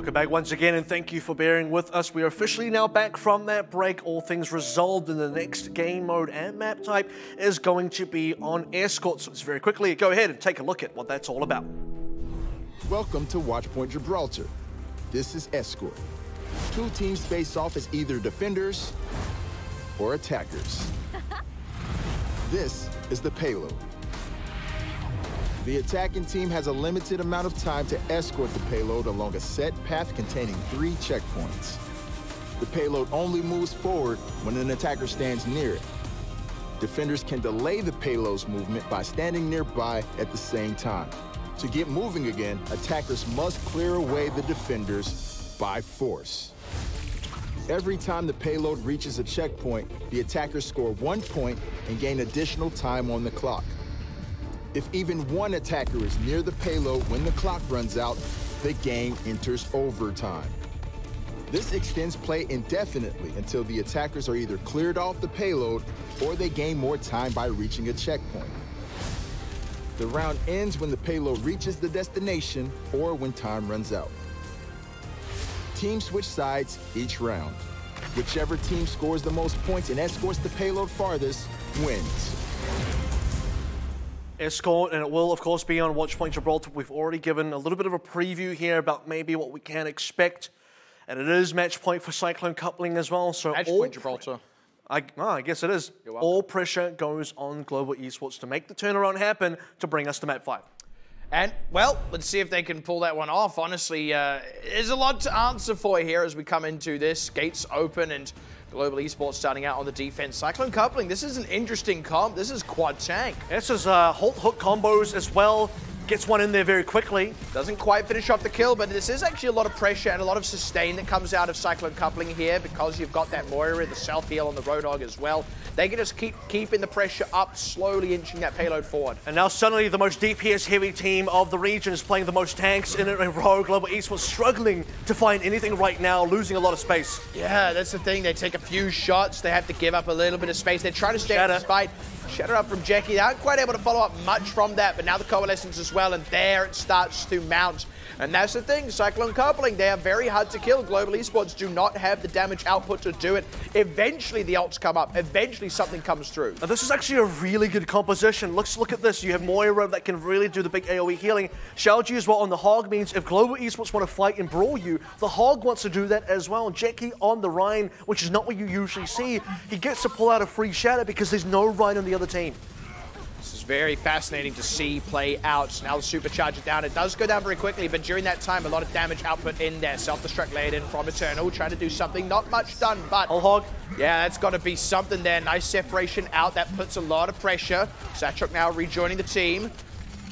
Welcome back once again, and thank you for bearing with us. We are officially now back from that break. All things resolved, in the next game mode and map type is going to be on Escorts. So let's very quickly go ahead and take a look at what that's all about. Welcome to Watchpoint Gibraltar. This is Escort. Two teams face off as either defenders or attackers. This is the payload. The attacking team has a limited amount of time to escort the payload along a set path containing 3 checkpoints. The payload only moves forward when an attacker stands near it. Defenders can delay the payload's movement by standing nearby at the same time. To get moving again, attackers must clear away the defenders by force. Every time the payload reaches a checkpoint, the attackers score 1 point and gain additional time on the clock. If even one attacker is near the payload when the clock runs out, the game enters overtime. This extends play indefinitely until the attackers are either cleared off the payload or they gain more time by reaching a checkpoint. The round ends when the payload reaches the destination or when time runs out. Teams switch sides each round. Whichever team scores the most points and escorts the payload farthest wins. Escort, and it will of course be on Watchpoint Gibraltar. We've already given a little bit of a preview here about maybe what we can expect, and it is match point for Cyclone coupling as well. So Match point Gibraltar. I guess it is. All pressure goes on Global Esports to make the turnaround happen to bring us to map 5. And, well, let's see if they can pull that one off. Honestly, there's a lot to answer for here as we come into this. Gates open and Global Esports starting out on the defense. Cyclone coupling, this is an interesting comp. This is quad tank. This is Halt Hook combos as well. Gets one in there very quickly. Doesn't quite finish off the kill, but this is actually a lot of pressure and a lot of sustain that comes out of Cyclone coupling here because you've got that Moira, the self-heal on the Roadhog as well. They can just keeping the pressure up, slowly inching that payload forward. And now suddenly the most DPS-heavy team of the region is playing the most tanks in a row. Global Esports struggling to find anything right now, losing a lot of space. Yeah, that's the thing. They take a few shots. They have to give up a little bit of space. They're trying to stay in this fight. Shatter up from Jackie. They aren't quite able to follow up much from that, but now the Coalescence as well, and there it starts to mount. And that's the thing, Cyclone coupling, they are very hard to kill. Global Esports do not have the damage output to do it. Eventually the ults come up. Eventually something comes through. Now, this is actually a really good composition. Let's look at this. You have Moira that can really do the big AoE healing. Xiaoji as well on the Hog means if Global Esports want to fight and brawl you, the Hog wants to do that as well. Jackie on the Rhine, which is not what you usually see. He gets to pull out a free shatter because there's no Rhine on the other team. This is very fascinating to see play out. Now the supercharger down. It does go down very quickly, but during that time, a lot of damage output in there. Self-destruct laid in from Eternal, trying to do something. Not much done, but... Oh, Hog. Yeah, that's got to be something there. Nice separation out. That puts a lot of pressure. Satchuk now rejoining the team.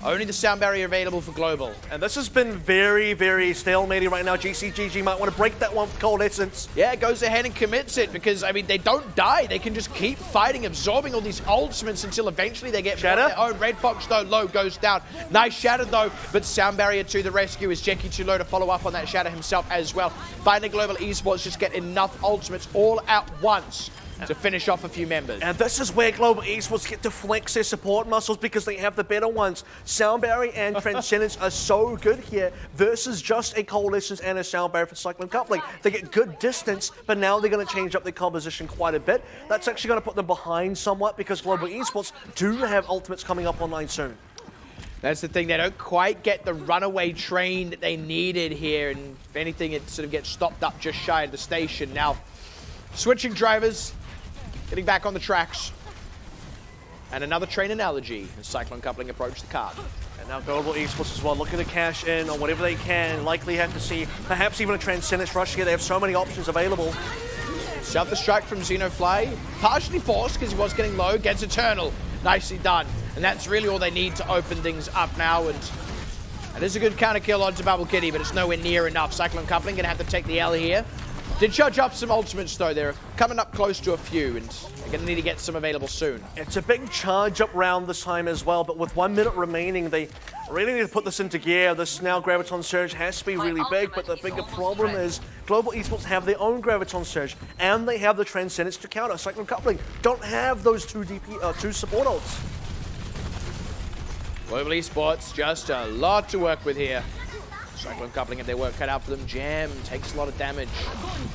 Only the sound barrier available for Global. And this has been very, very stalematy right now. GCGG might want to break that one with Coalescence. Yeah, it goes ahead and commits it because, I mean, they don't die. They can just keep fighting, absorbing all these ultimates until eventually they get Shatter. their own. Red Fox, though, low goes down. Nice Shatter, though, but sound barrier to the rescue. Is Jackie too low to follow up on that Shatter himself as well? Finding Global Esports just get enough ultimates all at once to finish off a few members. And this is where Global Esports get to flex their support muscles because they have the better ones. Sound Barrier and Transcendence are so good here versus just a Coalescence and a Sound Barrier for Cyclone coupling. They get good distance, but now they're going to change up their composition quite a bit. That's actually going to put them behind somewhat because Global Esports do have ultimates coming up online soon. That's the thing, they don't quite get the runaway train that they needed here, and if anything, it sort of gets stopped up just shy of the station. Now, switching drivers, getting back on the tracks. And another train analogy as Cyclone coupling approach the card. And now Global Esports as well, looking to cash in on whatever they can. Likely have to see perhaps even a Transcendence rush here. They have so many options available. Self-destruct from Xenofly, partially forced because he was getting low, gets Eternal. Nicely done. And that's really all they need to open things up now. And it's a good counter kill onto Bubble Kitty, but it's nowhere near enough. Cyclone coupling gonna have to take the L here. Did charge up some ultimates though. They're coming up close to a few, and they're going to need to get some available soon. It's a big charge up round this time as well, but with 1 minute remaining, they really need to put this into gear. This now Graviton Surge has to be really big, but the bigger problem is Global Esports have their own Graviton Surge, and they have the Transcendence to counter. Cyclone coupling don't have those two support ults. Global Esports, just a lot to work with here. Cyclone Coupling have their work cut out for them. Jam takes a lot of damage.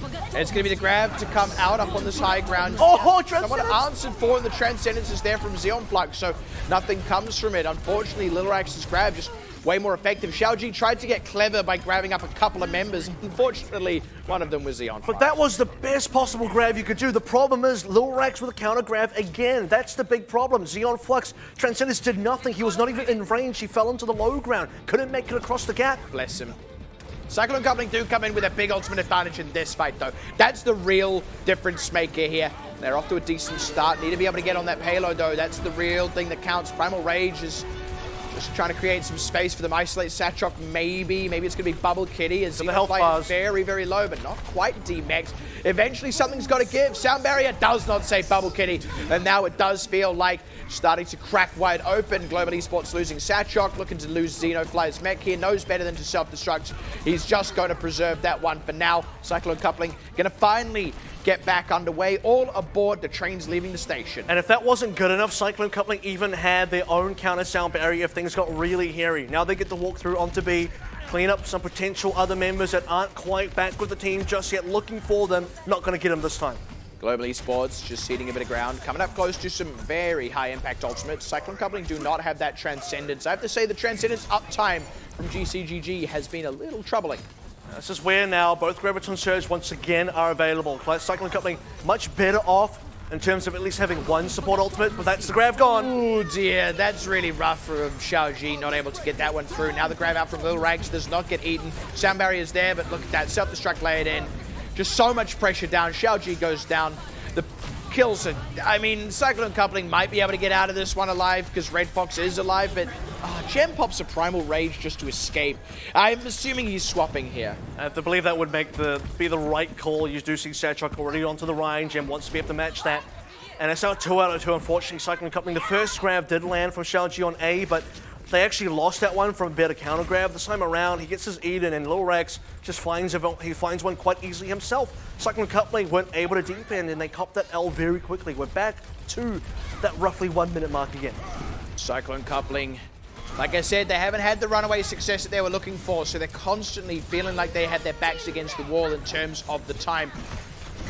And it's going to be the grab to come out up on this high ground. Oh, someone answered for it. The Transcendence is there from Xeon Flux, so nothing comes from it. Unfortunately, Little Rax's grab just way more effective. Xiaoji tried to get clever by grabbing up a couple of members. Unfortunately, one of them was Xeon Flux. But that was the best possible grab you could do. The problem is Lil Rax with a counter grab again. That's the big problem. Xeon Flux, Transcendence did nothing. He was not even in range. He fell into the low ground. Couldn't make it across the gap. Bless him. Cyclone Coupling do come in with a big ultimate advantage in this fight, though. That's the real difference maker here. They're off to a decent start. Need to be able to get on that payload, though. That's the real thing that counts. Primal Rage is just trying to create some space for them. Isolate Satchok, maybe it's going to be Bubble Kitty. As the health bar is very, very low, but not quite D-Max. Eventually, something's got to give. Sound Barrier does not save Bubble Kitty, and now it does feel like starting to crack wide open. Global Esports losing Satchok, looking to lose Xenofly's mech here. Knows better than to self-destruct. He's just going to preserve that one for now. Cyclone Coupling going to finally get back underway. All aboard, the train's leaving the station. And if that wasn't good enough, Cyclone Coupling even had their own counter sound barrier if things got really hairy. Now they get to walk through onto B, clean up some potential other members that aren't quite back with the team just yet, looking for them. Not going to get them this time. Global Esports just ceding a bit of ground, coming up close to some very high impact ultimates. Cyclone Coupling do not have that Transcendence. I have to say the Transcendence uptime from GCGG has been a little troubling. This is where now both Graviton Surge once again are available. Cyclone Coupling much better off in terms of at least having one support ultimate, but that's the grab gone. Oh dear, that's really rough for Xiaoji, not able to get that one through. Now the grab out from Lil Rags does not get eaten. Sound barrier's there, but look at that, self-destruct layered in. Just so much pressure down. Xiaoji goes down. The kills are, I mean, Cyclone Coupling might be able to get out of this one alive because Red Fox is alive, but Gem pops a Primal Rage just to escape. I'm assuming he's swapping here. I have to believe that would be the right call. You do see Satchok already onto the Ryan. Gem wants to be able to match that. And it's now 2 out of 2, unfortunately. Cyclone Coupling, the first grab did land from Xiaoji on A, but they actually lost that one from a better counter grab. This time around, he gets his Eden, and Lil Rex just finds one quite easily himself. Cyclone Coupling weren't able to defend, and they copped that L very quickly. We're back to that roughly 1 minute mark again. Cyclone Coupling, like I said, they haven't had the runaway success that they were looking for, so they're constantly feeling like they had their backs against the wall in terms of the time.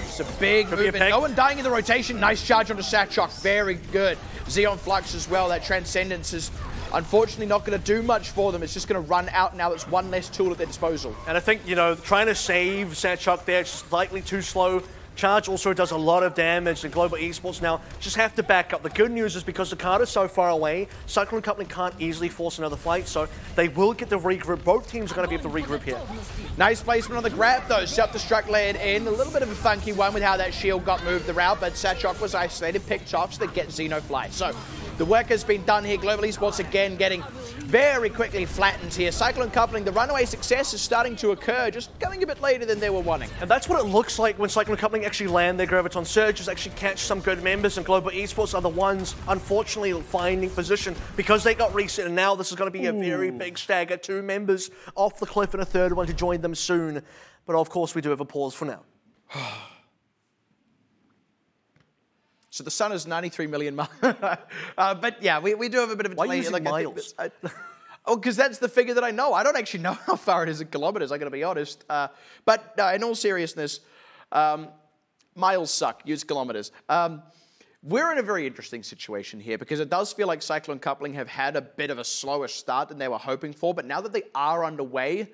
It's a big movement. No one dying in the rotation. Nice charge onto Satchok. Very good. Xeon Flux as well. That Transcendence is unfortunately not going to do much for them. It's just going to run out now. It's one less tool at their disposal. And I think, you know, trying to save Satchok there, just slightly too slow. Charge also does a lot of damage, and Global Esports now just have to back up. The good news is because the card is so far away, Cyclone Coupling can't easily force another fight, so they will get the regroup. Both teams are going to be able to regroup here. Nice placement on the grab, though. Self-destruct layered in. A little bit of a funky one with how that shield got moved around, but Satchok was isolated, picked off, so they get Xenofly. So the work has been done here. Global Esports again getting very quickly flattened here. Cyclone Coupling, the runaway success is starting to occur, just coming a bit later than they were wanting. And that's what it looks like when Cyclone Coupling actually land their Graviton Surges, actually catch some good members, and Global Esports are the ones, unfortunately, finding position because they got reset, and now this is going to be a very big stagger. 2 members off the cliff and a third one to join them soon. But of course, we do have a pause for now. So the sun is 93 million miles. But yeah, we do have a bit of a delay. Why are you using miles? Oh, because that's the figure that I know. I don't actually know how far it is in kilometers, I'm going to be honest. But in all seriousness, miles suck. Use kilometers. We're in a very interesting situation here because it does feel like Cyclone Coupling have had a bit of a slower start than they were hoping for. But now that they are underway,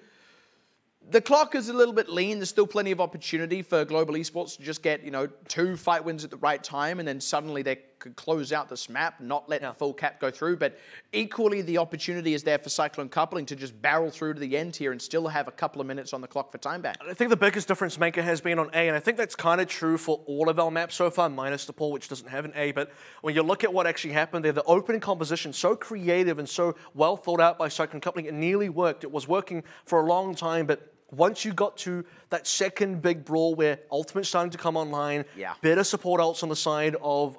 the clock is a little bit lean. There's still plenty of opportunity for Global Esports to just get, 2 fight wins at the right time, and then suddenly they could close out this map, not let the full cap go through. But equally, the opportunity is there for Cyclone Coupling to just barrel through to the end here and still have a couple of minutes on the clock for time back. I think the biggest difference maker has been on A, and I think that's kind of true for all of our maps so far, minus the pool, which doesn't have an A. But when you look at what actually happened there, the opening composition, so creative and so well thought out by Cyclone Coupling, it nearly worked. It was working for a long time, but once you got to that second big brawl where Ultimate's starting to come online, better support ults on the side of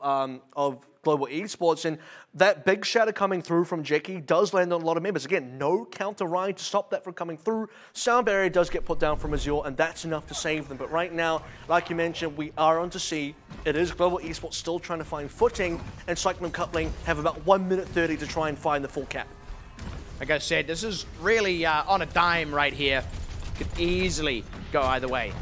Global Esports, and that big shatter coming through from Jackie does land on a lot of members. Again, no counter ride to stop that from coming through. Sound barrier does get put down from Azure, and that's enough to save them. But right now, like you mentioned, we are on to C. It is Global Esports still trying to find footing, and Cyclone Coupling have about 1 minute 30 to try and find the full cap. Like I said, this is really on a dime right here. Could easily go either way.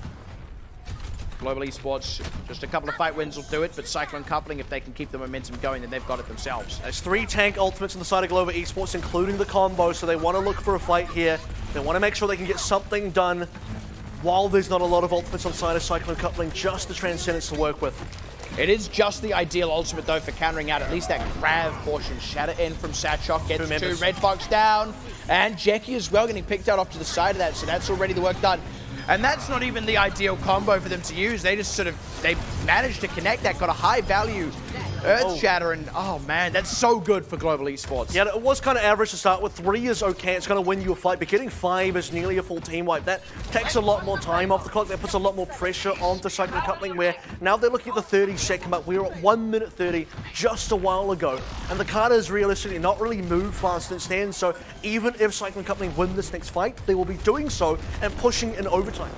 Global Esports, just a couple of fight wins will do it, but Cyclone Coupling, if they can keep the momentum going, then they've got it themselves. There's 3 tank ultimates on the side of Global Esports, including the combo, so they want to look for a fight here. They want to make sure they can get something done while there's not a lot of ultimates on the side of Cyclone Coupling, just the Transcendence to work with. It is just the ideal ultimate, though, for countering out at least that grab portion. Shatter in from Satchok, gets 2, Red Fox down, and Jackie as well getting picked out off to the side of that, so that's already the work done. And that's not even the ideal combo for them to use. They just they managed to connect that, got a high value Earth Shatter, and oh man, that's so good for Global Esports. Yeah, it was kind of average to start with. 3 is okay, it's going to win you a fight, but getting 5 is nearly a full team wipe. That takes a lot more time off the clock. That puts a lot more pressure onto Cyclone Coupling, where now they're looking at the 30-second mark. We were at 1 minute 30 just a while ago, and the Carters realistically not really move fast and stand, so even if Cyclone Coupling win this next fight, they will be doing so and pushing in overtime.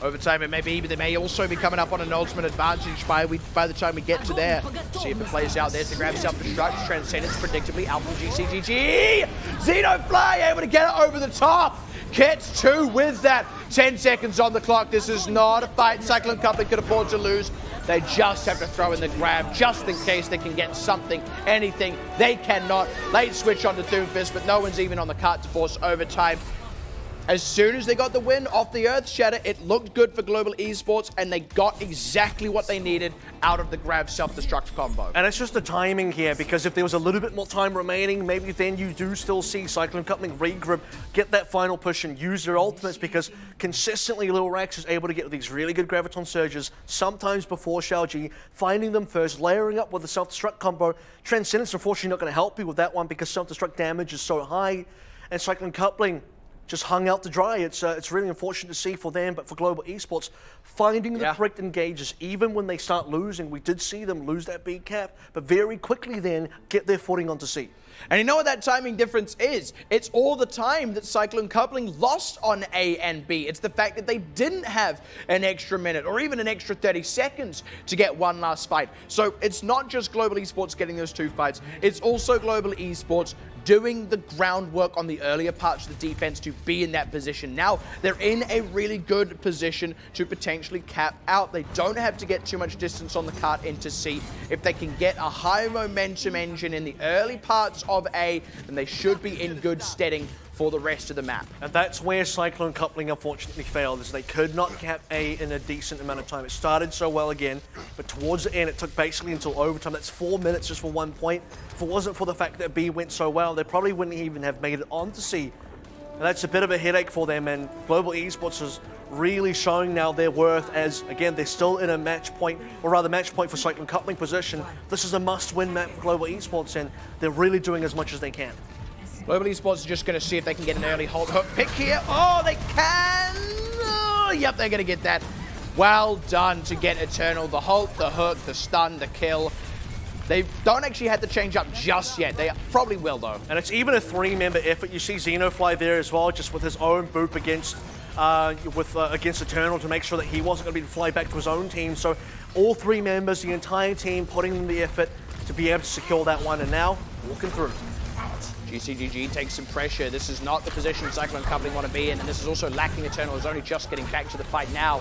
Overtime it may be, but they may also be coming up on an ultimate advantage by the time we get to there. See if it plays out. There's the grab self-destruct. Transcendence predictably out from GCGG. Xenofly able to get it over the top. Gets 2 with that. 10 seconds on the clock. This is not a fight Cyclone Coupling could afford to lose. They just have to throw in the grab just in case they can get something, anything. They cannot. Late switch onto Doomfist, but no one's even on the cart to force overtime. As soon as they got the win off the Earth Shatter, it looked good for Global Esports, and they got exactly what they needed out of the grab self-destruct combo. And it's just the timing here, because if there was a little bit more time remaining, maybe then you do still see Cyclone Coupling regroup, get that final push and use their ultimates, because consistently Lil Rex is able to get these really good Graviton surges, sometimes before Xiaoji, finding them first, layering up with the self-destruct combo. Transcendence unfortunately not going to help you with that one because self-destruct damage is so high, and Cyclone Coupling just hung out to dry. It's really unfortunate to see for them, but for Global Esports, finding the correct engages, even when they start losing, we did see them lose that B cap, but very quickly then get their footing onto C. And you know what that timing difference is? It's all the time that Cyclone Coupling lost on A and B. It's the fact that they didn't have an extra minute or even an extra 30 seconds to get one last fight. So it's not just Global Esports getting those 2 fights, it's also Global Esports doing the groundwork on the earlier parts of the defense to be in that position. Now, they're in a really good position to potentially cap out. They don't have to get too much distance on the cart into C. If they can get a high momentum engine in the early parts of A, then they should be in good steading for the rest of the map. And that's where Cyclone Coupling unfortunately failed, is they could not cap A in a decent amount of time. It started so well again, but towards the end it took basically until overtime. That's 4 minutes just for 1 point. If it wasn't for the fact that B went so well, they probably wouldn't even have made it on to C. And that's a bit of a headache for them, and Global Esports is really showing now their worth as, again, they're still in a match point, or rather match point for Cyclone Coupling position. This is a must-win map for Global Esports, and they're really doing as much as they can. Global Esports are just going to see if they can get an early hold hook pick here. Oh, they can! Oh, yep, they're going to get that. Well done to get Eternal. The hold, the hook, the stun, the kill. They don't actually have to change up just yet. They probably will, though. And it's even a 3-member effort. You see Xenofly there as well, just with his own boop against against Eternal to make sure that he wasn't going to be able to fly back to his own team. So all 3 members, the entire team, putting in the effort to be able to secure that one. And now, walking through. GCGG takes some pressure. This is not the position Cyclone Coupling want to be in, and this is also lacking Eternal, who's only just getting back to the fight now.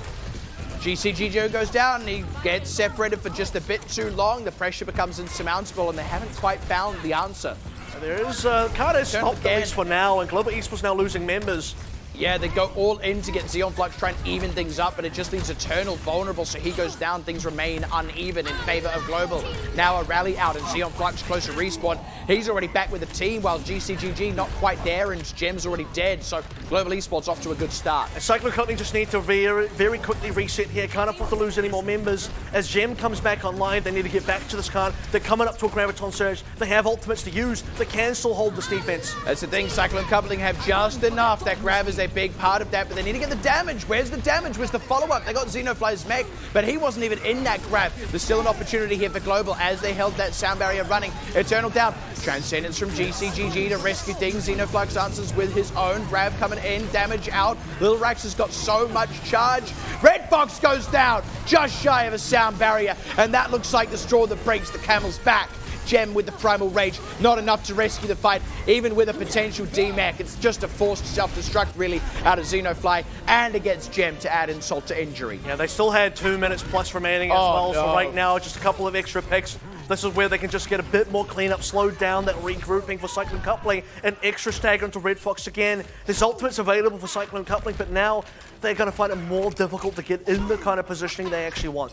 GCGG goes down, and he gets separated for just a bit too long. The pressure becomes insurmountable, and they haven't quite found the answer. There is Carter's stopped at least for now, and Global Esports now losing members. Yeah, they go all in to get Xeon Flux, try and even things up, but it just leaves Eternal vulnerable, so he goes down. Things remain uneven in favor of Global. Now a rally out, and Xeon Flux close to respawn. He's already back with the team, while GCGG not quite there, and Gem's already dead, so Global Esports off to a good start. And Cyclone Coupling just need to very quickly reset here. Can't afford to lose any more members. As Gem comes back online, they need to get back to this card. They're coming up to a Graviton Surge. They have ultimates to use. They can still hold this defense. That's the thing, Cyclone Coupling have just enough. That grab is a big part of that, but they need to get the damage. Where's the damage? Where's the follow-up? They got Xenofly's mech, but he wasn't even in that grab. There's still an opportunity here for Global as they held that sound barrier running. Eternal down. Transcendence from GCGG to rescue things. Xenoflux answers with his own grab coming in. Damage out. Lil Rax has got so much charge. Red Fox goes down just shy of a sound barrier, and that looks like the straw that breaks the camel's back. Gem with the Primal Rage. Not enough to rescue the fight, even with a potential DMAC. It's just a forced self-destruct, really, out of Xenofly, and it gets Gem to add insult to injury. Yeah, they still had 2 minutes plus remaining as well, so right now, just a couple of extra picks. This is where they can just get a bit more cleanup, slow down that regrouping for Cyclone Coupling, and extra stagger into Red Fox again. There's ultimates available for Cyclone Coupling, but now they're going to find it more difficult to get in the kind of positioning they actually want.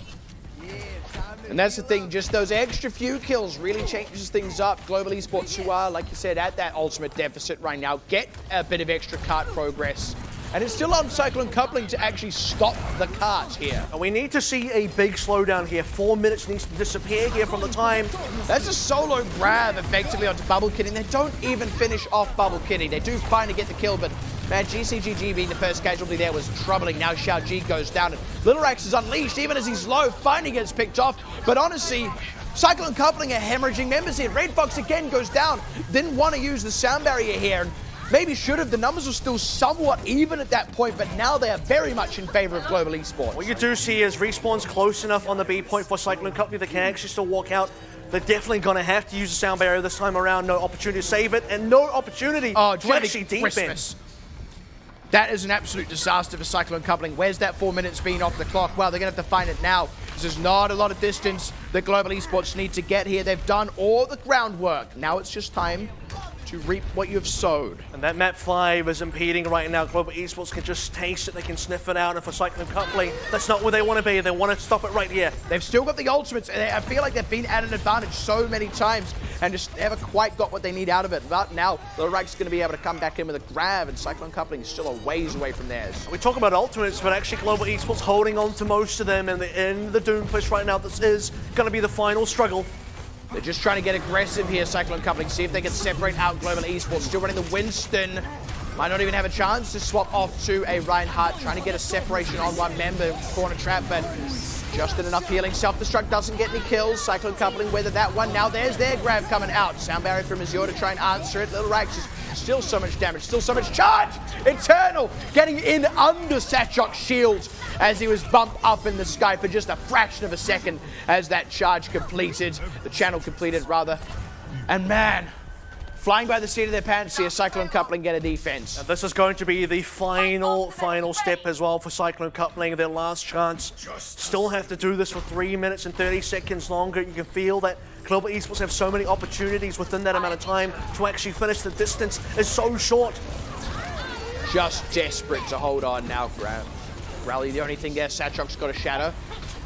And that's the thing, just those extra few kills really changes things up. Global Esports, who are, like you said, at that ultimate deficit right now, get a bit of extra cart progress. And it's still on Cyclone Coupling to actually stop the cart here. And we need to see a big slowdown here. 4 minutes needs to disappear here from the time. That's a solo grab effectively onto Bubble Kitty. They don't even finish off Bubble Kitty. They do finally get the kill, but man, GCGG being the first casualty there was troubling. Now Xiao Ji goes down, and Little Rax is unleashed even as he's low, finally gets picked off. But honestly, Cyclone Coupling are hemorrhaging members here. Red Fox again goes down. Didn't want to use the sound barrier here, and maybe should have. The numbers were still somewhat even at that point, but now they are very much in favor of Global Esports. What you do see is Respawn's close enough on the B point for Cyclone Company that can actually still walk out. They're definitely going to have to use the sound barrier this time around. No opportunity to save it, and no opportunity to actually deepen. That is an absolute disaster for Cyclone Coupling. Where's that 4 minutes been off the clock? Well, they're going to have to find it now. There's not a lot of distance that Global Esports need to get here. They've done all the groundwork. Now it's just time to reap what you've sowed. And that map 5 is impeding right now. Global Esports can just taste it, they can sniff it out, and for Cyclone Coupling, that's not where they want to be. They want to stop it right here. They've still got the ultimates, and I feel like they've been at an advantage so many times and just never quite got what they need out of it. But now, Little Rax is going to be able to come back in with a grab, and Cyclone Coupling is still a ways away from theirs. We talk about ultimates, but actually Global Esports holding on to most of them, and in the Doom push right now, this is going to be the final struggle. They're just trying to get aggressive here, Cyclone Coupling, see if they can separate out Global Esports. Still running the Winston. Might not even have a chance to swap off to a Reinhardt, trying to get a separation on one member, corner trap, but just enough healing. Self-destruct doesn't get any kills. Cyclone Coupling weathered that one. Now there's their grab coming out. Sound barrier from Azure to try and answer it. Little Rax is still so much damage, still so much charge. Eternal getting in under Satchok's shield as he was bumped up in the sky for just a fraction of a second as that charge completed, the channel completed rather. And man, flying by the seat of their pants here, Cyclone Coupling get a defense. And this is going to be the final step as well for Cyclone Coupling, their last chance. Still have to do this for 3 minutes and 30 seconds longer. You can feel that Global Esports have so many opportunities within that amount of time to actually finish. The distance is so short. Just desperate to hold on now, Rally, the only thing there, Satchok's got a shadow.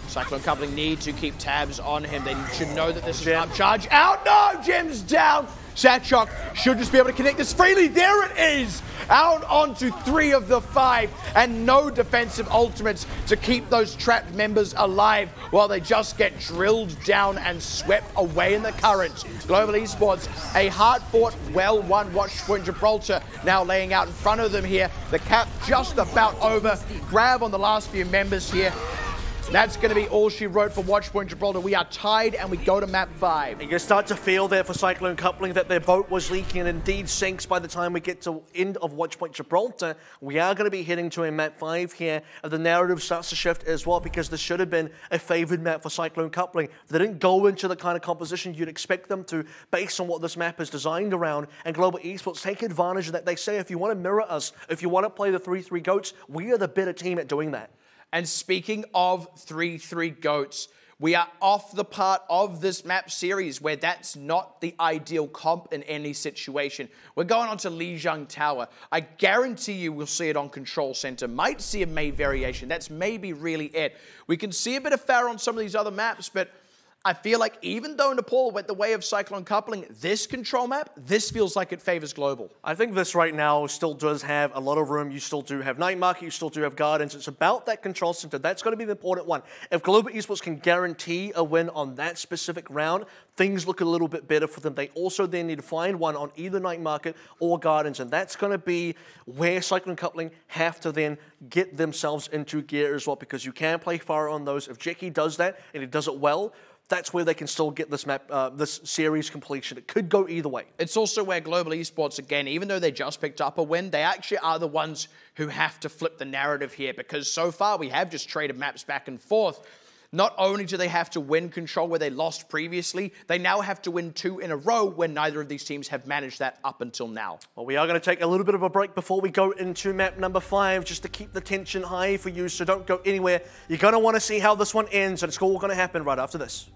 Cyclone Coupling need to keep tabs on him. They should know that this is an upcharge. Out, no, Gem's down. Satchok should just be able to connect this freely. There it is. Out onto 3 of the 5, and no defensive ultimates to keep those trapped members alive while they just get drilled down and swept away in the current. Global Esports, a hard-fought, well-won Watchpoint Gibraltar now laying out in front of them here. The cap just about over. Grab on the last few members here. That's going to be all she wrote for Watchpoint Gibraltar. We are tied and we go to map 5. And you start to feel there for Cyclone Coupling that their boat was leaking and indeed sinks by the time we get to end of Watchpoint Gibraltar. We are going to be heading to a map 5 here, and the narrative starts to shift as well because this should have been a favored map for Cyclone Coupling. They didn't go into the kind of composition you'd expect them to based on what this map is designed around, and Global Esports take advantage of that. They say if you want to mirror us, if you want to play the 3-3 GOATs, we are the better team at doing that. And speaking of 3-3 GOATs, we are off the part of this map series where that's not the ideal comp in any situation. We're going on to Lijiang Tower. I guarantee you we'll see it on Control Center. Might see a May variation. That's maybe really it. We can see a bit of Pharaoh on some of these other maps, but I feel like even though Nepal went the way of Cyclone Coupling, this control map, this feels like it favors Global. I think this right now still does have a lot of room. You still do have Night Market, you still do have Gardens. It's about that control center. That's going to be the important one. If Global Esports can guarantee a win on that specific round, things look a little bit better for them. They also then need to find one on either Night Market or Gardens, and that's going to be where Cyclone Coupling have to then get themselves into gear as well, because you can play fire on those. If Jackie does that, and he does it well, that's where they can still get this map, this series completion. It could go either way. It's also where Global Esports, again, even though they just picked up a win, they actually are the ones who have to flip the narrative here, because so far we have just traded maps back and forth. Not only do they have to win Control where they lost previously, they now have to win 2 in a row when neither of these teams have managed that up until now. Well, we are going to take a little bit of a break before we go into map number 5, just to keep the tension high for you, so don't go anywhere. You're going to want to see how this one ends, and it's all going to happen right after this.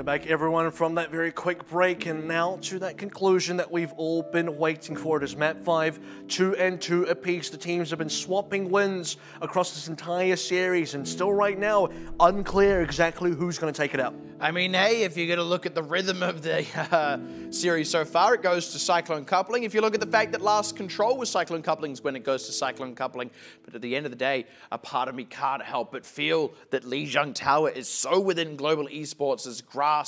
back, everyone, from that very quick break, and now to that conclusion that we've all been waiting for. It is Map 5, 2-2 apiece. The teams have been swapping wins across this entire series, and still right now, unclear exactly who's going to take it out. I mean, hey, if you're going to look at the rhythm of the series so far, it goes to Cyclone Coupling. If you look at the fact that last control was Cyclone Coupling's when it goes to Cyclone Coupling. But at the end of the day, a part of me can't help but feel that Lijiang Tower is so within Global Esports' grasp,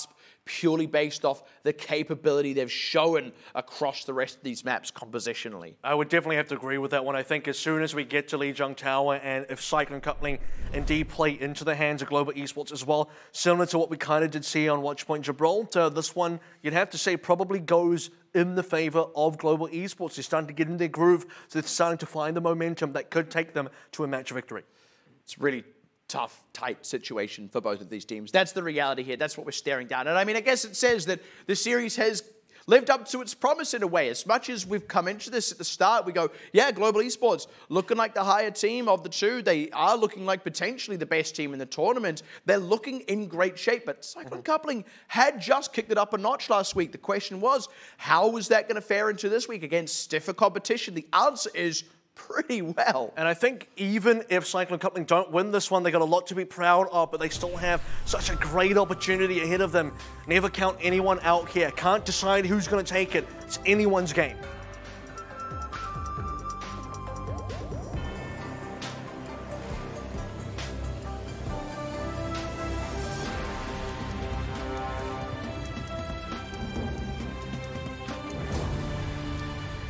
purely based off the capability they've shown across the rest of these maps compositionally. I would definitely have to agree with that one. I think as soon as we get to Lijiang Tower, and if Cyclone Coupling indeed play into the hands of Global Esports as well, similar to what we kind of did see on Watchpoint Gibraltar, this one, you'd have to say, probably goes in the favor of Global Esports. They're starting to get in their groove, so they're starting to find the momentum that could take them to a match victory. It's really tough, tight situation for both of these teams. That's the reality here. That's what we're staring down. And I mean, I guess it says that the series has lived up to its promise in a way. As much as we've come into this at the start, we go, yeah, Global Esports looking like the higher team of the two. They are looking like potentially the best team in the tournament. They're looking in great shape. But Cyclone Coupling had just kicked it up a notch last week. The question was, how was that going to fare into this week against stiffer competition? The answer is pretty well. And I think even if Cyclone Coupling don't win this one, they got a lot to be proud of, but they still have such a great opportunity ahead of them. Never count anyone out here. Can't decide who's going to take it. It's anyone's game.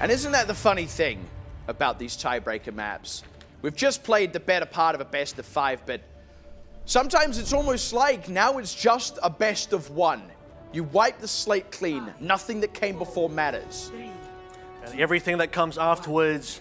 And isn't that the funny thing about these tiebreaker maps? We've just played the better part of a best of 5, but sometimes it's almost like now it's just a best of 1. You wipe the slate clean. Nothing that came before matters. And everything that comes afterwards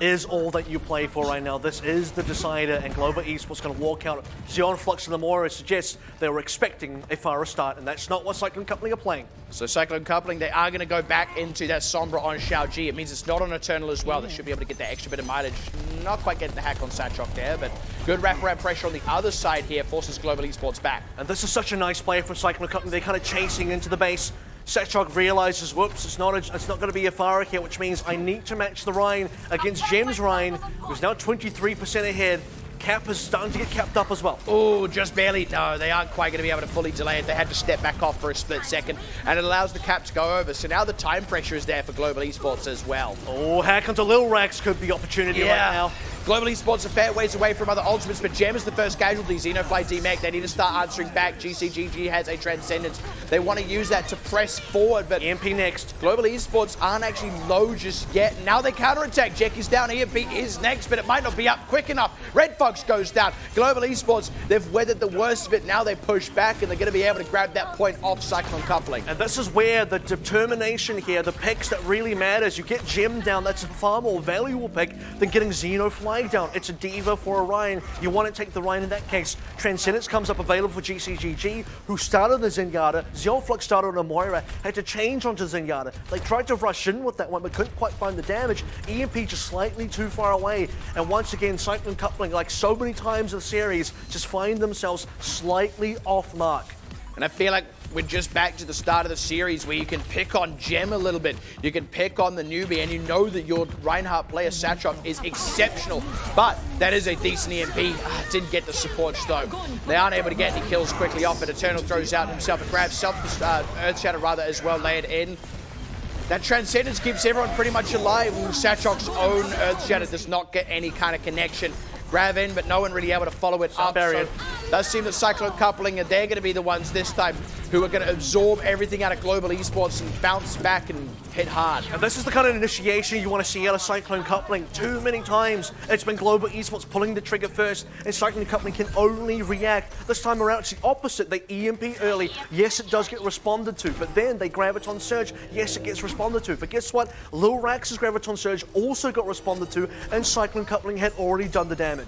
is all that you play for right now. This is the decider, and Global Esports going to walk out. Xeon Flux and Amora suggests they were expecting a fairer start, and that's not what Cyclone Coupling are playing. So Cyclone Coupling, they are going to go back into that Sombra on Xiao Ji. It means it's not on Eternal as well. They should be able to get that extra bit of mileage. Not quite getting the hack on Satchok there, but good wraparound pressure on the other side here forces Global Esports back. And this is such a nice play from Cyclone Coupling. They're kind of chasing into the base. Satchok realizes, whoops, it's not going to be a Farah here, which means I need to match the Ryan against Gem's Ryan, who's now 23% ahead. Cap is starting to get capped up as well. Oh, just barely. No, they aren't quite going to be able to fully delay it. They had to step back off for a split second, and it allows the cap to go over. So now the time pressure is there for Global Esports as well. Oh, hack onto Lil Rax could be opportunity right now. Global Esports a fair ways away from other ultimates, but Gem is the first casualty. Xenofly DMEC, they need to start answering back. GCGG has a Transcendence. They want to use that to press forward, but EMP next. Global Esports aren't actually low just yet. Now they counterattack. Jack is down. EMP is next, but it might not be up quick enough. Red Fox goes down. Global Esports, they've weathered the worst of it. Now they push back, and they're going to be able to grab that point off Cyclone Coupling. And this is where the determination here, the picks that really matters. You get Gem down, that's a far more valuable pick than getting Xenofly down. It's a Diva for a Ryan. You want to take the Ryan in that case. Transcendence comes up available for GCGG, who started the Zenyatta. Xeonflux started on a Moira, had to change onto Zenyatta. They tried to rush in with that one, but couldn't quite find the damage. EMP just slightly too far away. And once again, Cyclone Coupling, like so many times in the series, just find themselves slightly off mark. And I feel like we're just back to the start of the series where you can pick on Gem a little bit. You can pick on the newbie, and you know that your Reinhardt player, Satchok, is exceptional. But that is a decent EMP. Didn't get the support though. They aren't able to get any kills quickly off, but Eternal throws out himself a grab. Earthshatter rather as well layered in. That Transcendence keeps everyone pretty much alive. Satchok's own Earthshatter does not get any kind of connection. Grab in, but no one really able to follow it up. So it does seem that Cyclone Coupling, and they're going to be the ones this time who are going to absorb everything out of Global Esports and bounce back and hit hard. And this is the kind of initiation you want to see out of Cyclone Coupling. Too many times it's been Global Esports pulling the trigger first, and Cyclone Coupling can only react. This time around, it's the opposite. They EMP early. Yes, it does get responded to, but then they Graviton Surge. Yes, it gets responded to. But guess what? Lil Rax's Graviton Surge also got responded to, and Cyclone Coupling had already done the damage.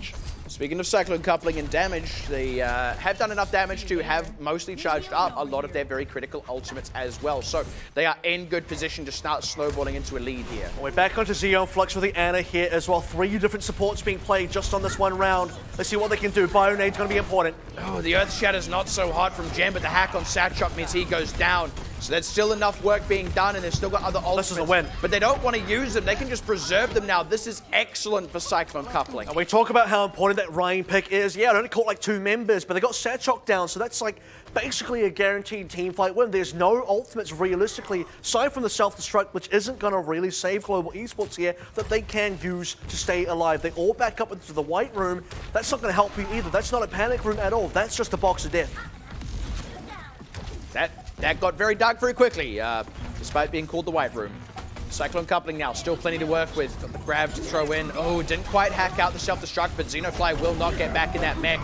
Speaking of Cyclone coupling and damage, they have done enough damage to have mostly charged up a lot of their very critical ultimates as well. So they are in good position to start snowballing into a lead here. We're back onto Xeon Flux with the Ana here as well. 3 different supports being played just on this one round. Let's see what they can do. Bionade's going to be important. Oh, the Earth Shatter's not so hot from Gem, but the hack on Satchok means he goes down. So there's still enough work being done, and they've still got other ultimates. This is a win. But they don't want to use them. They can just preserve them now. This is excellent for Cyclone coupling. And we talk about how important that Ryan pick is. Yeah, it only caught like 2 members, but they got Satchok down, so that's like basically a guaranteed team fight win. There's no ultimates realistically, aside from the self-destruct, which isn't going to really save Global Esports here, that they can use to stay alive. They all back up into the white room. That's not going to help you either. That's not a panic room at all. That's just a box of death. That got very dark very quickly, despite being called the white room. Cyclone coupling now, still plenty to work with. Got the grab to throw in. Oh, didn't quite hack out the self-destruct, but Xenofly will not get back in that mech.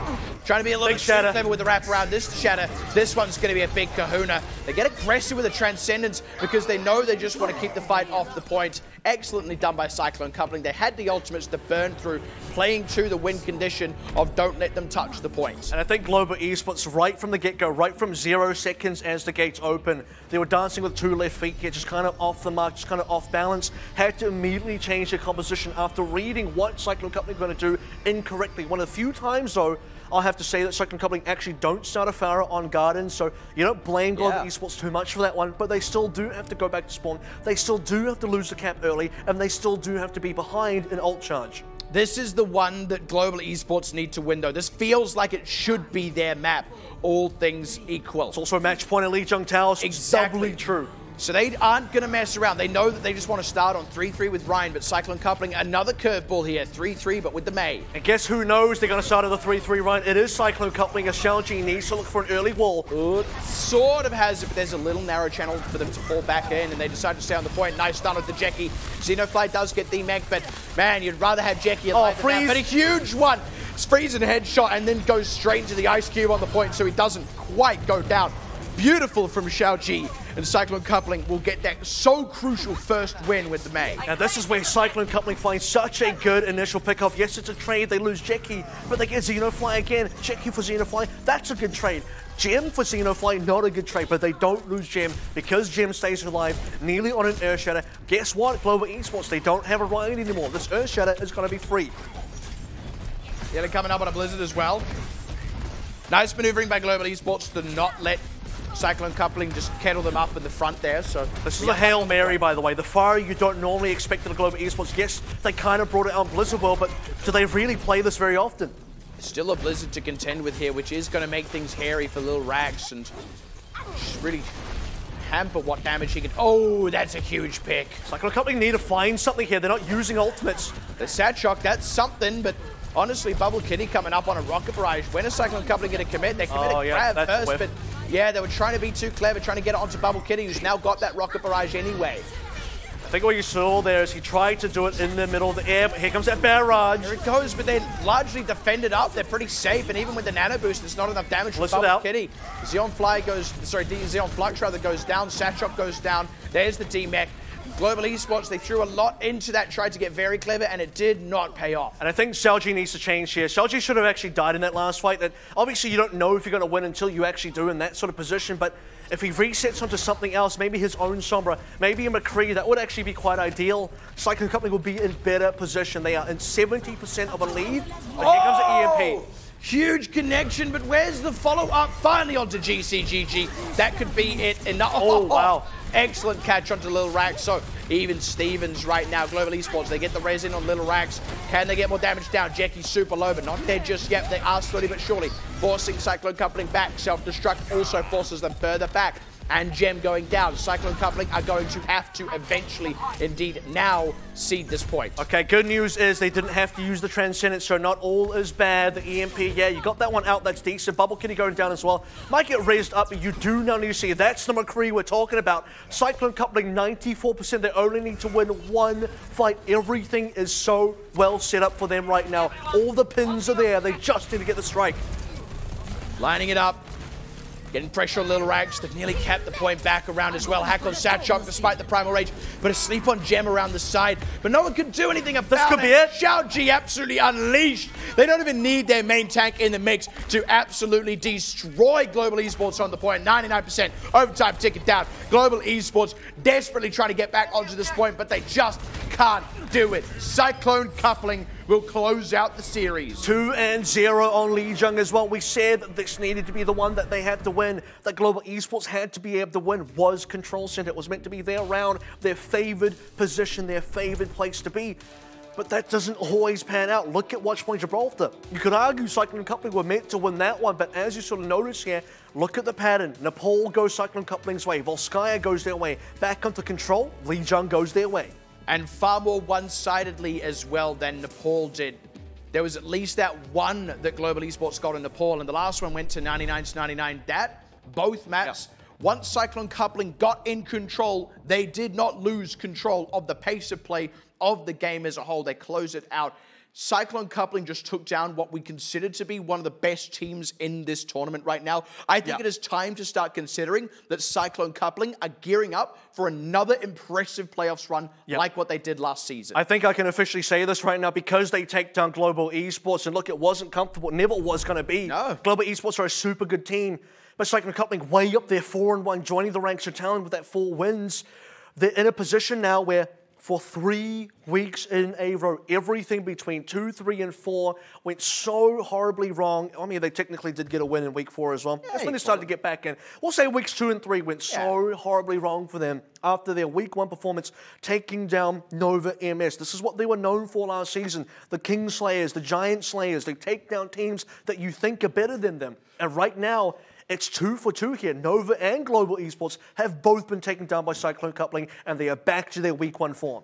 Trying to be a little bit clever with the wraparound. This Shatter, this one's going to be a big kahuna. They get aggressive with the Transcendence because they know they just want to keep the fight off the point. Excellently done by Cyclone coupling. They had the ultimates to burn through, playing to the win condition of don't let them touch the points. And I think Global Esports, right from the get-go, right from 0 seconds as the gates open, they were dancing with 2 left feet here, just kind of off the mark, just kind of off balance. Had to immediately change their composition after reading what Cyclone coupling are going to do incorrectly. One of the few times, though, I'll have to say that Cyclone coupling actually don't start a Pharah on Garden, so you don't blame Global Esports too much for that one, but they still do have to go back to spawn. They still do have to lose the cap early, and they still do have to be behind an ult charge. This is the one that Global Esports need to win, though. This feels like it should be their map, all things equal. It's also a match point at Lee Jung Towers. Exactly. Doubly true. So they aren't going to mess around. They know that they just want to start on 3-3 with Ryan, but Cyclone coupling, another curveball here, 3-3, but with the Mei. And guess who knows they're going to start at the 3-3 Ryan? It is Cyclone coupling, as Xiaoji needs to look for an early wall. Sort of has it, but there's a little narrow channel for them to fall back in, and they decide to stay on the point. Nice stun with the Jackie. Xenofly does get the mech, but man, you'd rather have Jackie alive than that. But a huge one. Freeze and headshot, and then goes straight into the ice cube on the point, so he doesn't quite go down. Beautiful from Xiaoji, and Cyclone coupling will get that so crucial first win with the Mei. Now this is where Cyclone coupling finds such a good initial pickoff. Yes, it's a trade, they lose Jackie, but they get Xenofly again. Jackie for Xenofly, that's a good trade. Gem for Xenofly, not a good trade, but they don't lose Gem because Gem stays alive, nearly on an Earth Shatter. Guess what, Global Esports, they don't have a Ryan anymore. This Earth Shatter is going to be free. Yeah, they're coming up on a Blizzard as well. Nice maneuvering by Global Esports to not let Cyclone coupling just kettle them up in the front there. So this is a Hail Mary, by the way. The fire you don't normally expect at a Global Esports. Yes, they kind of brought it out on Blizzard World, but do they really play this very often? Still a Blizzard to contend with here, which is going to make things hairy for Lil Rax and really hamper what damage he can. Oh, that's a huge pick. Cyclone coupling need to find something here. They're not using ultimates. The Satchok, that's something, but honestly, Bubble Kitty coming up on a rocket barrage. When is Cyclone coupling going to commit? They commit a grab first, but yeah, they were trying to be too clever, trying to get it onto Bubble Kitty, who's now got that rocket barrage anyway. I think what you saw there is he tried to do it in the middle of the air, but here comes that barrage. Here it goes, but they're largely defended up. They're pretty safe, and even with the nano boost, there's not enough damage for Bubble Kitty. Xeon Flux rather goes down, Satchok goes down. There's the D-Mech. Global Esports, they threw a lot into that, tried to get very clever, and it did not pay off. And I think Xiaoji needs to change here. Xiaoji should have actually died in that last fight. That obviously you don't know if you're going to win until you actually do in that sort of position, but if he resets onto something else, maybe his own Sombra, maybe a McCree, that would actually be quite ideal. Cyclone coupling will be in better position. They are in 70% of a lead, but here comes the EMP. Huge connection, but where's the follow-up? Finally onto GCGG. That could be it. Enough. Oh, wow. Excellent catch onto Lil Rax. So even Stevens right now. Global Esports, they get the res in on Lil Rax. Can they get more damage down? Jackie's super low, but not dead just yet. They are slowly but surely forcing Cyclone coupling back. Self-destruct also forces them further back. And Gem going down. Cyclone coupling are going to have to eventually, indeed now, cede this point. Okay, good news is they didn't have to use the Transcendence, so not all is bad. The EMP, yeah, you got that one out, that's decent. Bubble Kitty going down as well. Might get raised up, but you do now need to see. That's the McCree we're talking about. Cyclone coupling, 94%. They only need to win one fight. Everything is so well set up for them right now. All the pins are there. They just need to get the strike. Lining it up. Getting pressure on Little Rags. They've nearly kept the point back around as well. Hack on Satchok despite the Primal Rage. But asleep on Gem around the side. But no one can do anything about this. Could be it. Xiaoji absolutely unleashed. They don't even need their main tank in the mix to absolutely destroy Global Esports on the point. 99% overtime ticket down. Global Esports desperately trying to get back onto this point, but they just can't do it. Cyclone coupling will close out the series. 2-0 on Lijiang as well. We said that this needed to be the one that they had to win, that Global Esports had to be able to win, was Control Center. It was meant to be their round, their favored position, their favored place to be. But that doesn't always pan out. Look at Watch Point Gibraltar. You could argue Cyclone Coupling were meant to win that one, but as you sort of notice here, look at the pattern. Nepal goes Cyclone Coupling's way. Volskaya goes their way. Back onto Control, Lijiang goes their way. And far more one-sidedly as well than Nepal did. There was at least that one that Global Esports got in Nepal, and the last one went to 99-99. That, both maps, once Cyclone Coupling got in control, they did not lose control of the pace of play of the game as a whole. They closed it out. Cyclone Coupling just took down what we consider to be one of the best teams in this tournament right now. I think it is time to start considering that Cyclone Coupling are gearing up for another impressive playoffs run like what they did last season. I think I can officially say this right now because they take down Global Esports, and look, it wasn't comfortable. It never was going to be. No. Global Esports are a super good team, but Cyclone Coupling way up there, 4-1, joining the ranks of talent with that 4 wins. They're in a position now where for 3 weeks in a row, everything between 2, 3, and 4 went so horribly wrong. I mean, they technically did get a win in week 4 as well. That's when they started to get back in. We'll say weeks 2 and 3 went so horribly wrong for them after their week 1 performance, taking down Nova MS. This is what they were known for last season. The King Slayers, the Giant Slayers. They take down teams that you think are better than them. And right now, it's 2 for 2 here. Nova and Global Esports have both been taken down by Cyclone Coupling, and they are back to their week 1 form.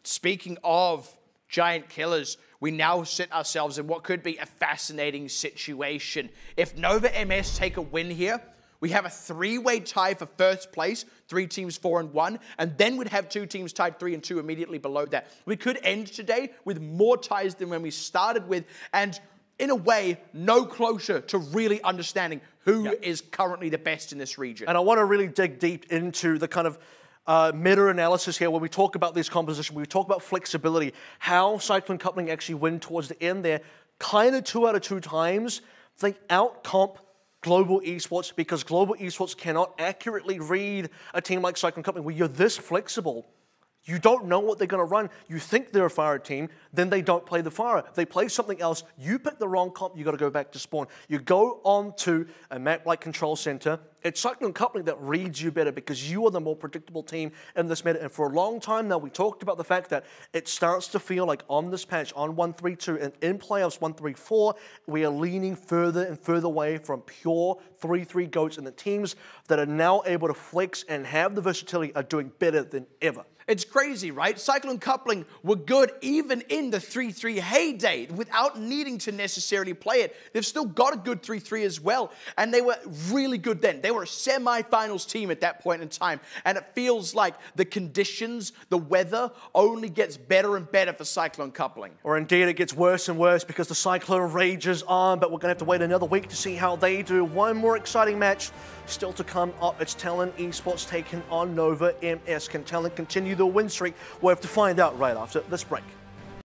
Speaking of giant killers, we now sit ourselves in what could be a fascinating situation. If Nova MS take a win here, we have a 3-way tie for first place, 3 teams 4-1, and then we'd have 2 teams tied 3-2 immediately below that. We could end today with more ties than when we started with, and in a way, no closer to really understanding who is currently the best in this region. And I want to really dig deep into the kind of meta-analysis here when we talk about this composition, we talk about flexibility, how Cyclone Coupling actually win towards the end there. Kind of 2 out of 2 times, they out-comp Global Esports because Global Esports cannot accurately read a team like Cyclone Coupling where you're this flexible. You don't know what they're going to run. You think they're a fire team, then they don't play the fire. They play something else. You pick the wrong comp, you got to go back to spawn. You go on to a map like Control Center. It's Cyclone Coupling that reads you better because you are the more predictable team in this meta. And for a long time now, we talked about the fact that it starts to feel like on this patch, on 1-3-2, and in playoffs 1-3-4, we are leaning further and further away from pure 3-3 goats. And the teams that are now able to flex and have the versatility are doing better than ever. It's crazy, right? Cyclone Coupling were good even in the 3-3 heyday without needing to necessarily play it. They've still got a good 3-3 as well, and they were really good then. They were a semi-finals team at that point in time, and it feels like the conditions, the weather, only gets better and better for Cyclone Coupling. Or indeed, it gets worse and worse because the Cyclone rages on, but we're going to have to wait another week to see how they do. One more exciting match still to come up. It's Talon Esports taking on Nova MS. Can Talon continue the win streak? We'll have to find out right after this break.